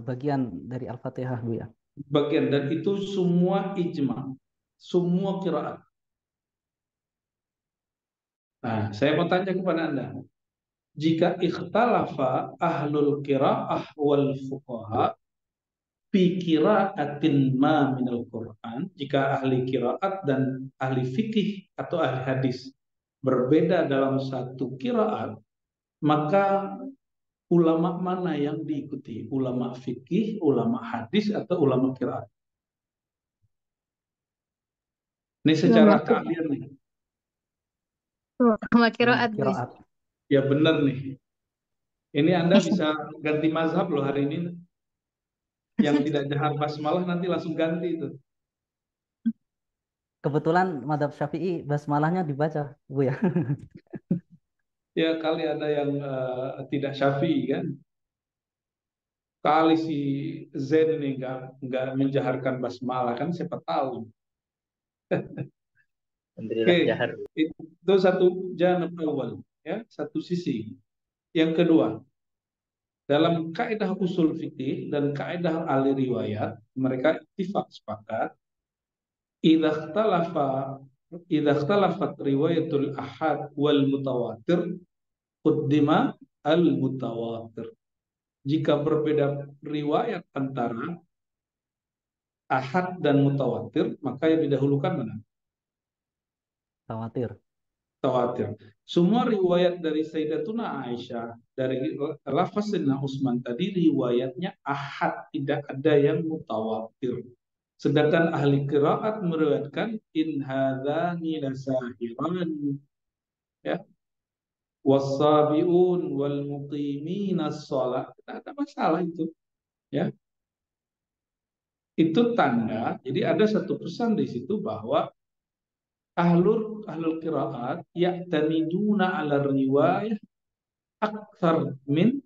Bagian dari Al-Fatihah, Bu ya. Bagian, dan itu semua ijma, semua qiraat. Nah, saya mau tanya kepada Anda, jika ikhtalafa ahlul qiraah wal fuqaha fi qiraatin ma minal Quran, jika ahli qiraat dan ahli fikih atau ahli hadis berbeda dalam satu qiraat, maka ulama mana yang diikuti? Ulama fikih, ulama hadis, atau ulama qiraat? Ini secara keahlian nih. Sama kiroat, Gus. Qiraat. Ya benar nih. Ini Anda bisa ganti mazhab loh hari ini. Yang tidak jahar basmalah nanti langsung ganti itu. Kebetulan madhab Syafi'i basmalahnya dibaca, Bu ya. Ya kali ada yang tidak syafi'i kan. Kali si Zen ini nggak menjaharkan basmalah kan, siapa tahu. Alhamdulillah Oke, jahar. itu satu janab awal, ya, satu sisi. Yang kedua, dalam kaidah usul fikih dan kaidah ahli riwayat, mereka ittifaq sepakat, idza ikhtalafat riwayatul ahad wal mutawatir quddima al mutawatir. Jika berbeda riwayat antara ahad dan mutawatir, maka yang didahulukan mana? Khawatir. Tawatir. Semua riwayat dari Sayyidatuna Aisyah, dari lafaz Sayyidina Utsman tadi riwayatnya ahad, tidak ada yang mutawatir. Sedangkan ahli qiraat meriwayatkan in hadzani lasahiran, ya, wasabiun wal muqiminas shalah. Tidak ada masalah itu, ya. Itu tanda. Jadi ada satu pesan di situ bahwa ahlul qiraat ya'tamiduna ala riwayah akthar min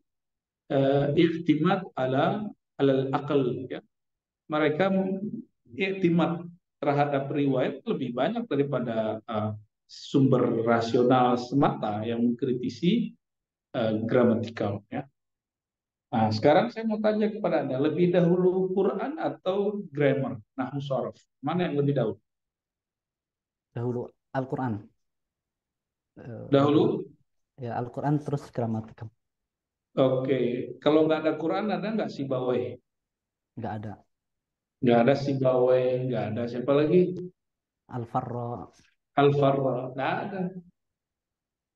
i'timad ala alal aql, ya. Mereka iktimat terhadap riwayat lebih banyak daripada sumber rasional semata yang mengkritisi gramatikal, ya. Nah, sekarang saya mau tanya kepada Anda, lebih dahulu Quran atau grammar, nahwu sorof? Mana yang lebih dahulu? Dahulu Al-Quran. Baru Dahulu? ya Al-Quran terus gramatikal. Oke. Kalau nggak ada Quran, ada nggak Sibawai? Nggak ada. Nggak ada Sibawai, nggak ada siapa lagi? Al-Farra. Al-Farra, nggak ada.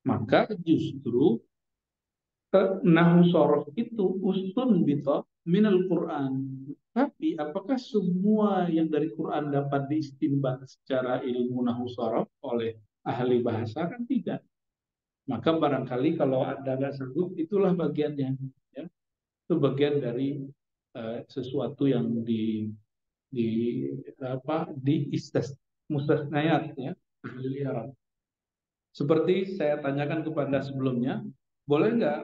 Maka justru nahwu sorof itu ustun bito minal Quran. Tapi apakah semua yang dari Quran dapat diistinbat secara ilmu nahwu sorof oleh ahli bahasa? Kan tidak. Maka barangkali kalau Anda nggak sanggup, itulah bagiannya. Ya. Itu bagian dari sesuatu yang di di mustasnayat, ya, ahli Arab. Seperti saya tanyakan kepada sebelumnya, boleh nggak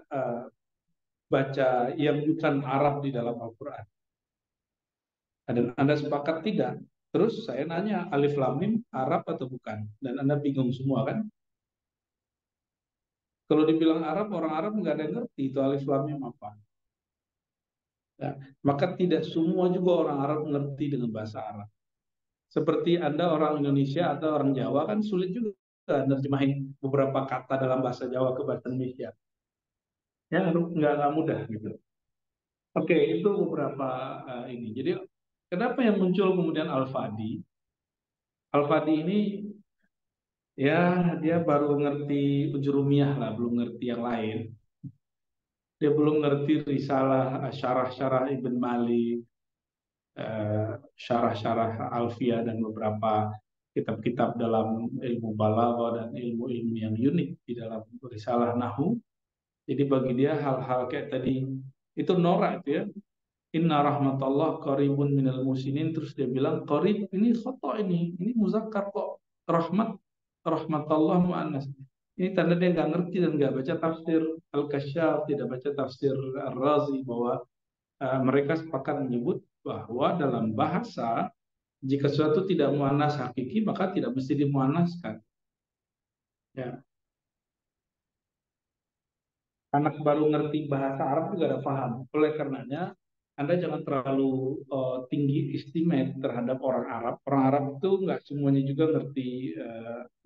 baca yang bukan Arab di dalam Al-Quran? Dan Anda sepakat tidak. Terus saya nanya, Alif Lam Mim Arab atau bukan? Dan Anda bingung semua kan? Kalau dibilang Arab, orang Arab nggak ada yang ngerti itu Alif Lam Mim apa. Ya, maka tidak semua juga orang Arab mengerti dengan bahasa Arab. Seperti Anda orang Indonesia atau orang Jawa kan sulit juga nerjemahin beberapa kata dalam bahasa Jawa ke bahasa Indonesia. Ya, nggak mudah gitu. Oke, itu beberapa ini. Jadi kenapa yang muncul kemudian Al-Fadi? Al-Fadi ini ya dia baru ngerti ujurumiyah lah, belum ngerti yang lain. Dia belum ngerti risalah syarah-syarah Ibn Malik, syarah-syarah Alfiyah dan beberapa kitab-kitab dalam ilmu balaghah dan ilmu-ilmu yang unik di dalam risalah Nahu. Jadi bagi dia hal-hal kayak tadi itu norak itu, ya. Inna rahmatullah qaribun minal musinin, terus dia bilang qarib ini khoto, ini muzakkar kok, rahmat rahmatullah muannas. Ini tanda dia nggak ngerti dan nggak baca tafsir Al-Kasyaf, tidak baca tafsir Ar-Razi, bahwa mereka sepakat menyebut bahwa dalam bahasa jika sesuatu tidak muannas hakiki maka tidak mesti dimuannaskan. Ya, anak baru ngerti bahasa Arab juga ada paham. Oleh karenanya, Anda jangan terlalu tinggi estimate terhadap orang Arab. Orang Arab itu nggak semuanya juga ngerti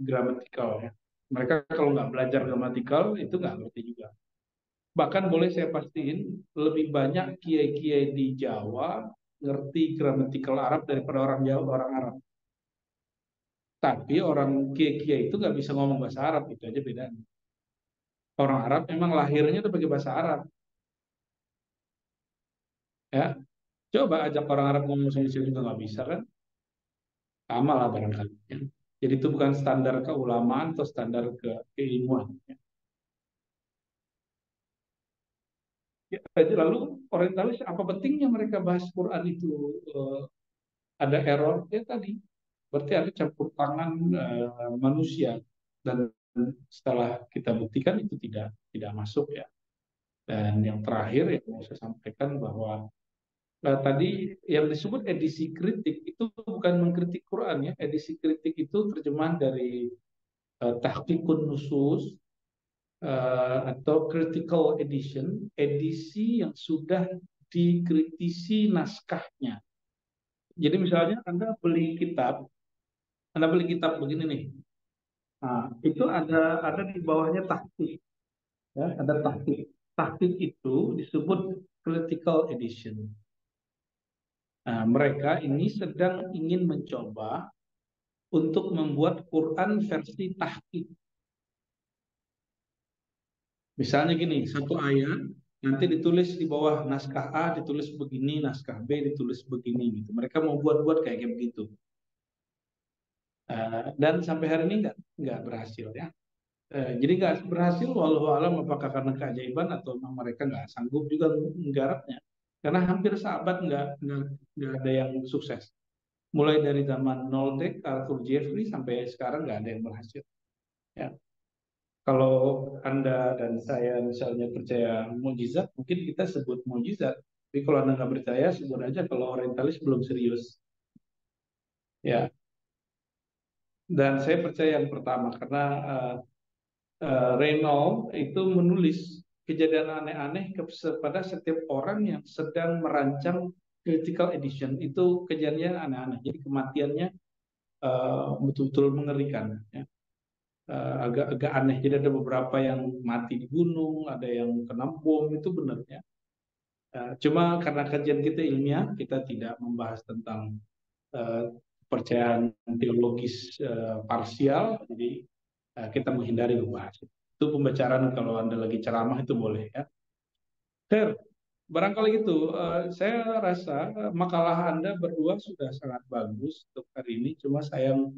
gramatikal, ya. Mereka kalau nggak belajar gramatikal itu nggak ngerti juga. Bahkan boleh saya pastiin lebih banyak kiai-kiai di Jawa ngerti gramatikal Arab daripada orang Jawa, orang Arab. Tapi orang kiai-kiai itu nggak bisa ngomong bahasa Arab, itu aja bedanya. Orang Arab memang lahirnya itu pakai bahasa Arab, ya. Coba ajak orang Arab ngomong bahasa Indonesia juga nggak bisa kan? Sama lah barangkali, ya. Jadi itu bukan standar keulamaan atau standar keilmuan, ya. Ya, lalu orientalis apa pentingnya mereka bahas Quran itu ada error ya tadi, berarti ada campur tangan manusia, dan setelah kita buktikan itu tidak masuk, ya. Dan yang terakhir yang mau saya sampaikan bahwa tadi yang disebut edisi kritik itu bukan mengkritik Quran, ya. Edisi kritik itu terjemahan dari tahqiqun nusus atau critical edition, edisi yang sudah dikritisi naskahnya. Jadi misalnya Anda beli kitab begini nih. Nah, itu ada di bawahnya tahqiq, ya, ada tahqiq. Tahqiq itu disebut critical edition. Nah, mereka ini sedang ingin mencoba untuk membuat Quran versi tahqiq. Misalnya gini, satu ayat nanti ditulis di bawah naskah A ditulis begini, naskah B ditulis begini gitu. Mereka mau buat-buat kayak begitu. Dan sampai hari ini nggak berhasil, ya. Jadi nggak berhasil, walau alam apakah karena keajaiban atau memang mereka nggak sanggup juga menggarapnya. Karena hampir sahabat nggak ada yang sukses. Mulai dari zaman Noldek, Arthur Jeffrey sampai sekarang nggak ada yang berhasil. Ya. Kalau Anda dan saya misalnya percaya mukjizat, mungkin kita sebut mukjizat. Tapi kalau Anda nggak percaya, sebut aja kalau orientalis belum serius. Ya, dan saya percaya yang pertama karena Renault itu menulis kejadian aneh-aneh kepada setiap orang yang sedang merancang critical edition. Itu kejadian aneh-aneh. Jadi kematiannya betul-betul mengerikan. Ya. Agak-agak aneh. Jadi ada beberapa yang mati di gunung, ada yang kena bom, itu benarnya. Cuma karena kajian kita ilmiah, kita tidak membahas tentang kepercayaan teologis parsial, jadi kita menghindari membahas itu. Itu pembicaraan kalau Anda lagi ceramah itu boleh ya. Ter, barangkali itu saya rasa makalah Anda berdua sudah sangat bagus untuk hari ini. Cuma sayang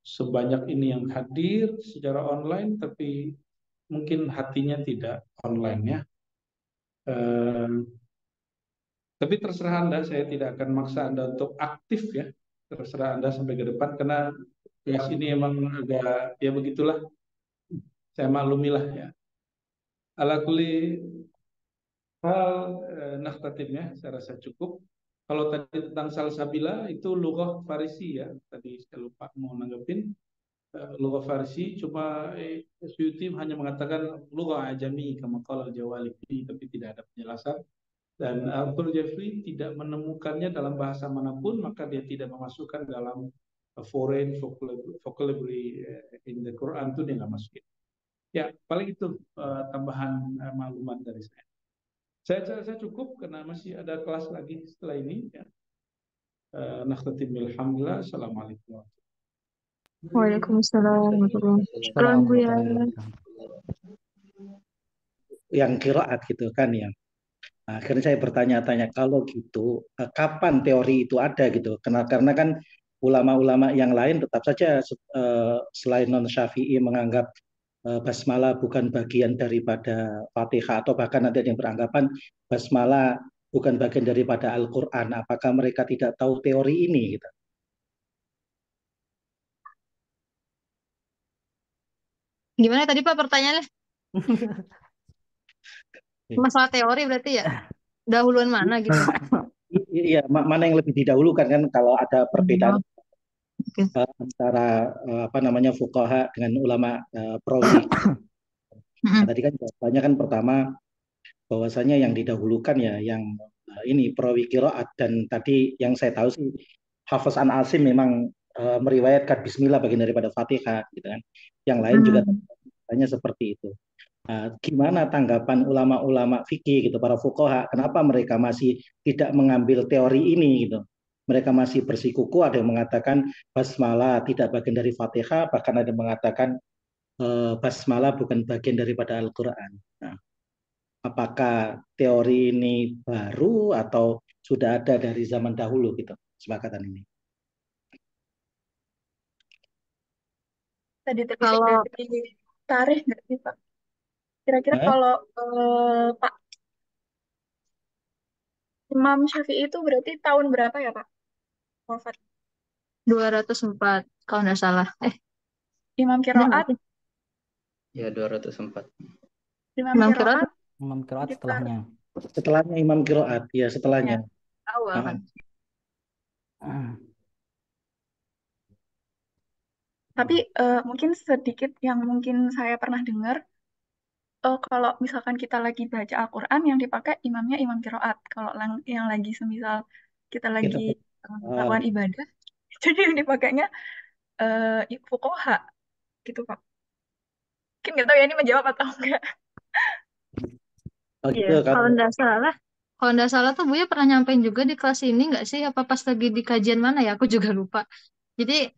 sebanyak ini yang hadir secara online, tapi mungkin hatinya tidak online ya. Tapi terserah Anda, saya tidak akan maksa Anda untuk aktif ya. Terserah Anda sampai ke depan, karena kelas ini emang agak, ya begitulah, saya maklumilah ya. Ala kuli hal nakhtatim ya, saya rasa cukup. Kalau tadi tentang salsabila, itu lughah Farisi ya. Tadi saya lupa mau nanggepin. Lughah Farisi, cuma Suyuti hanya mengatakan lughah ajami, kama qala al-Jawalibi, tapi tidak ada penjelasan. Dan Arthur Jeffrey tidak menemukannya dalam bahasa manapun, maka dia tidak memasukkan dalam foreign vocabulary in the Quran, itu dia nggak masukin. Ya, paling itu tambahan maklumat dari saya. Saya cukup karena masih ada kelas lagi setelah ini. Ya. Nakhtatim bilhamdulillah. Assalamualaikum. Waalaikumsalam warahmatullahi wabarakatuh. Syukran, Bu ya. Yang qiraat gitu kan ya. Nah, akhirnya saya bertanya-tanya, kalau gitu kapan teori itu ada gitu? Karena kan ulama-ulama yang lain tetap saja selain non Syafi'i menganggap basmalah bukan bagian daripada Fatihah, atau bahkan ada yang beranggapan basmalah bukan bagian daripada Al-Quran. Apakah mereka tidak tahu teori ini gitu? Gimana tadi Pak pertanyaannya? Masalah teori berarti ya? Dahuluan mana gitu? Iya, mana yang lebih didahulukan kan kalau ada perbedaan Oke. antara apa namanya fuqaha dengan ulama perawi. Nah, tadi kan jawabannya kan pertama bahwasanya yang didahulukan ya yang ini perawi qiraat, dan tadi yang saya tahu sih Hafiz An Asim memang meriwayatkan Bismillah bagian daripada Fatihah gitu kan. Yang lain juga hanya seperti itu. Gimana tanggapan ulama-ulama fikih gitu, para fuqaha, kenapa mereka masih tidak mengambil teori ini gitu? Mereka masih bersikuku, ada yang mengatakan basmalah tidak bagian dari Fatihah, bahkan ada yang mengatakan basmalah bukan bagian daripada Al-Quran. Nah, apakah teori ini baru atau sudah ada dari zaman dahulu gitu, kesepakatan ini? Tadi terkait dari tarikh nggak sih Pak? Kira-kira kalau Pak Imam Syafi'i itu berarti tahun berapa ya Pak wafat? 204 kalau nggak salah. Imam Qiraat? Ya 204. Imam Qiraat? Imam Qiraat setelahnya. Setelahnya Imam Qiraat, ya setelahnya. Awal kan. Tapi mungkin sedikit yang mungkin saya pernah dengar, kalau misalkan kita lagi baca Al-Quran yang dipakai imamnya imam qiraat. Kalau yang lagi semisal kita lagi melakukan ibadah, jadi yang dipakainya fuqaha gitu Pak. Mungkin nggak tahu ya ini menjawab atau enggak. Iya, kalau nggak salah tuh Buya pernah nyampein juga di kelas ini nggak sih? Apa pas lagi di kajian mana ya? Aku juga lupa. Jadi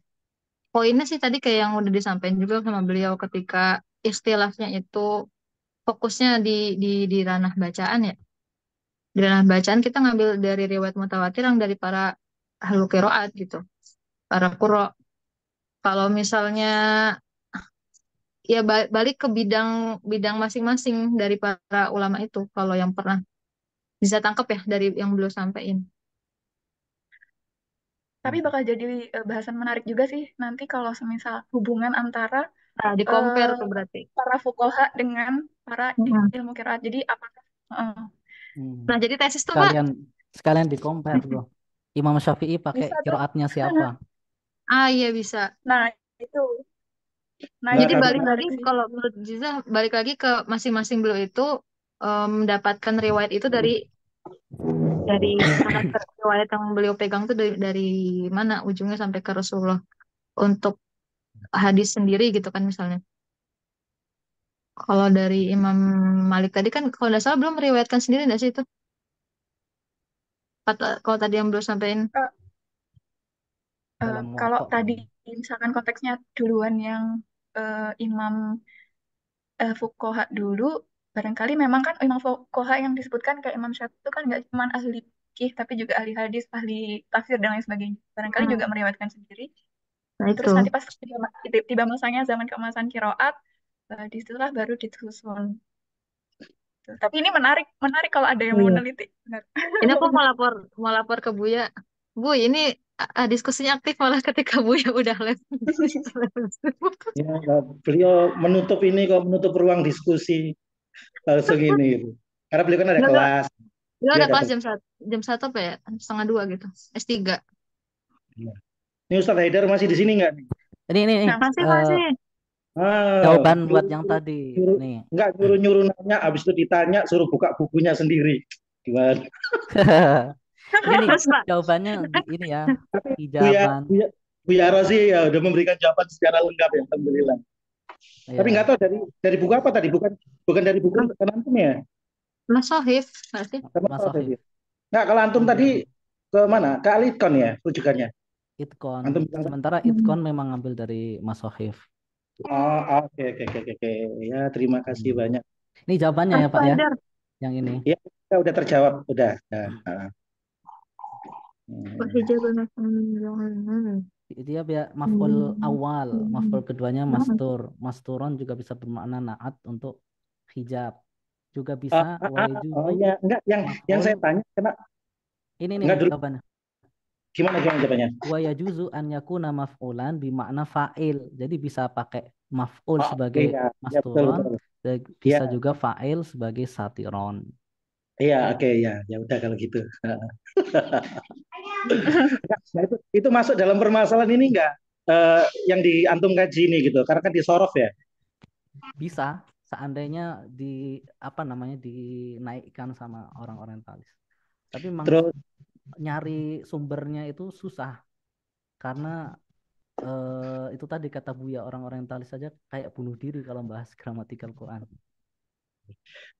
poinnya sih tadi kayak yang udah disampaikan juga sama beliau ketika istilahnya itu fokusnya di ranah bacaan ya. Di ranah bacaan kita ngambil dari riwayat mutawatir yang dari para ahlu qiraat gitu. Para qurra. Kalau misalnya ya balik ke bidang masing-masing dari para ulama itu kalau yang pernah bisa tangkap ya dari yang beliau sampaikan. Tapi bakal jadi bahasan menarik juga sih nanti kalau semisal hubungan antara di compare tuh berarti para fuqaha dengan para ilmu qiraat. Jadi apakah Nah, jadi tesis tuh, Mbak. Sekalian di compare tuh. Imam Syafi'i pakai Bisa tuh. qiraatnya siapa? Iya bisa. Nah, itu. Nah, Nah, Jadi itu balik menarik lagi sih. kalau menurut Jiza balik lagi ke masing-masing beliau itu mendapatkan riwayat itu dari karakter riwayat yang beliau pegang tuh dari mana ujungnya sampai ke Rasulullah. Untuk hadis sendiri gitu kan misalnya. Kalau dari Imam Malik tadi kan kalau nggak salah belum meriwayatkan sendiri nggak sih itu? Kalau tadi yang belum sampaikan. Eh, Dalam kalau Muwatta. tadi misalkan konteksnya duluan yang Imam Fuqaha dulu, barangkali memang kan Imam Fuqaha yang disebutkan kayak Imam Syafi'i itu kan nggak cuma ahli fikih, tapi juga ahli hadis, ahli tafsir dan lain sebagainya. Barangkali juga meriwayatkan sendiri. Nah Terus itu. nanti pas tiba masanya zaman keemasan kiroat, disitulah baru disusun. Tapi ini menarik, menarik kalau ada yang mau Iya. neliti. Benar. Ini aku mau lapor ke Buya. Bu, ini diskusinya aktif malah ketika Buya udah live. Ya, beliau menutup ruang diskusi langsung ini gitu. Karena beliau kan ada Enggak, kelas, beliau dia ada kelas dapat. jam 1 apa ya? Setengah 2 gitu. S3. Ini Ustadz Haidar masih di sini nggak nih? Ini Nah, Masih. jawaban buat nyuruh, yang tadi nyuruh, nih. nggak nyuruh nanya, abis itu ditanya suruh buka bukunya sendiri. Gimana? Ini nih Terus, Pak. jawabannya ini ya, Tapi hijaban. Bu Yara sih ya udah memberikan jawaban secara lengkap ya, alhamdulillah. Tapi nggak Ya, tahu dari buku apa tadi, bukan dari buku kan antum ya? Mas Sohif, nggak sih? Sama Mas apa Sohib. tadi? Nggak, kalau antum tadi ke mana? Ke Alitkon ya rujukannya. Itkon. Antum bilang Sementara Itkon memang ngambil dari Mas Sohif. oh, oke. Ya, terima kasih banyak. Ini jawabannya ya Pak ya, Haidar. yang ini. Ya, udah terjawab, udah. Nah. Dia maf'ul awal, maf'ul keduanya mastur. Masturon juga bisa bermakna naat untuk hijab. Juga bisa Oh wajuzu ya, enggak yang saya maf'ul. tanya Ini nih enggak dulu. jawabannya. Gimana jawabannya? Wa yajuzu an yakuna maf'ulan bimakna fa'il. Jadi bisa pakai maf'ul Oh, sebagai iya, ya, masturon, betul. bisa Iya, juga fa'il sebagai satiron. iya, oke, ya udah kalau gitu. Nah, itu masuk dalam permasalahan ini enggak yang diantum kaji ini gitu, karena kan disorof ya. Bisa seandainya apa namanya dinaikkan sama orang orientalis. Tapi memang Terus nyari sumbernya itu susah karena itu tadi kata Buya orang orientalis saja kayak bunuh diri kalau bahas gramatikal Quran.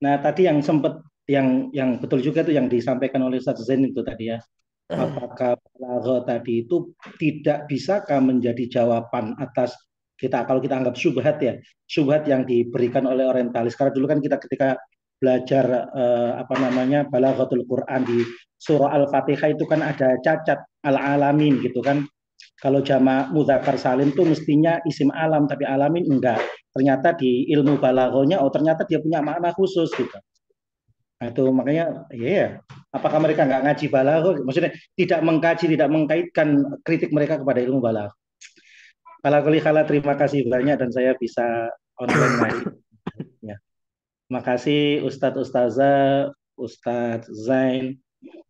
nah tadi yang sempat yang betul juga tuh yang disampaikan oleh Ustaz Zain itu tadi ya. Apakah balaghah tadi itu tidak bisakah menjadi jawaban atas kalau kita anggap syubhat yang diberikan oleh orientalis. Karena dulu kan kita ketika belajar apa namanya balaghatul Quran di surah Al-Fatihah itu kan ada cacat al-alamin gitu kan. Kalau jamak mudzakkar salim itu mestinya isim alam, tapi alamin enggak. Ternyata di ilmu balaghahnya ternyata dia punya makna khusus gitu. Nah, itu makanya ya, apakah mereka nggak ngaji balaghah? Maksudnya tidak mengkaji, tidak mengkaitkan kritik mereka kepada ilmu balaghah. Ala kulli hal, terima kasih banyak dan saya bisa online ngaji. Ya. Terima kasih Ustadz Ustazah, Ustadz Zain,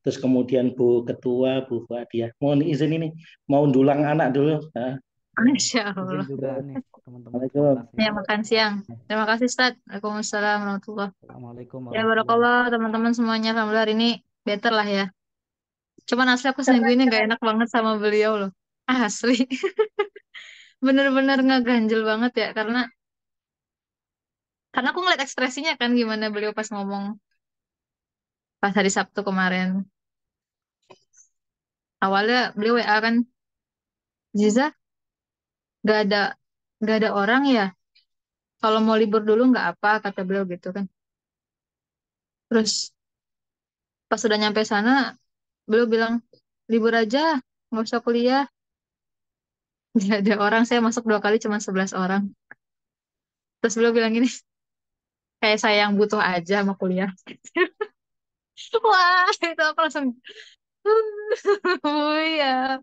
terus kemudian Bu Ketua, Bu Fadiah. Mohon izin ini, mau dulang anak dulu. Masya Izin Allah. juga nih teman-teman. Assalamualaikum. Ya, makan siang. Terima kasih, Ustaz. Waalaikumsalam warahmatullahi wabarakatuh. Assalamualaikum Ya, warahmatullahi barakallah teman-teman semuanya. Alhamdulillah hari ini better lah ya. Cuman asli aku seminggu ini gak enak banget sama beliau loh. Asli. Bener-bener ngeganjel banget ya. Karena aku ngeliat ekspresinya kan gimana beliau pas ngomong pas hari Sabtu kemarin. Awalnya beliau WA kan, Ziza, gak ada gak ada orang ya. Kalau mau libur dulu nggak apa, kata beliau gitu kan. Terus pas sudah nyampe sana, beliau bilang, libur aja, nggak usah kuliah. Nggak ada orang, saya masuk 2 kali cuma 11 orang. Terus beliau bilang gini, kayak saya yang butuh aja sama kuliah. Wah, itu aku langsung, oh ya.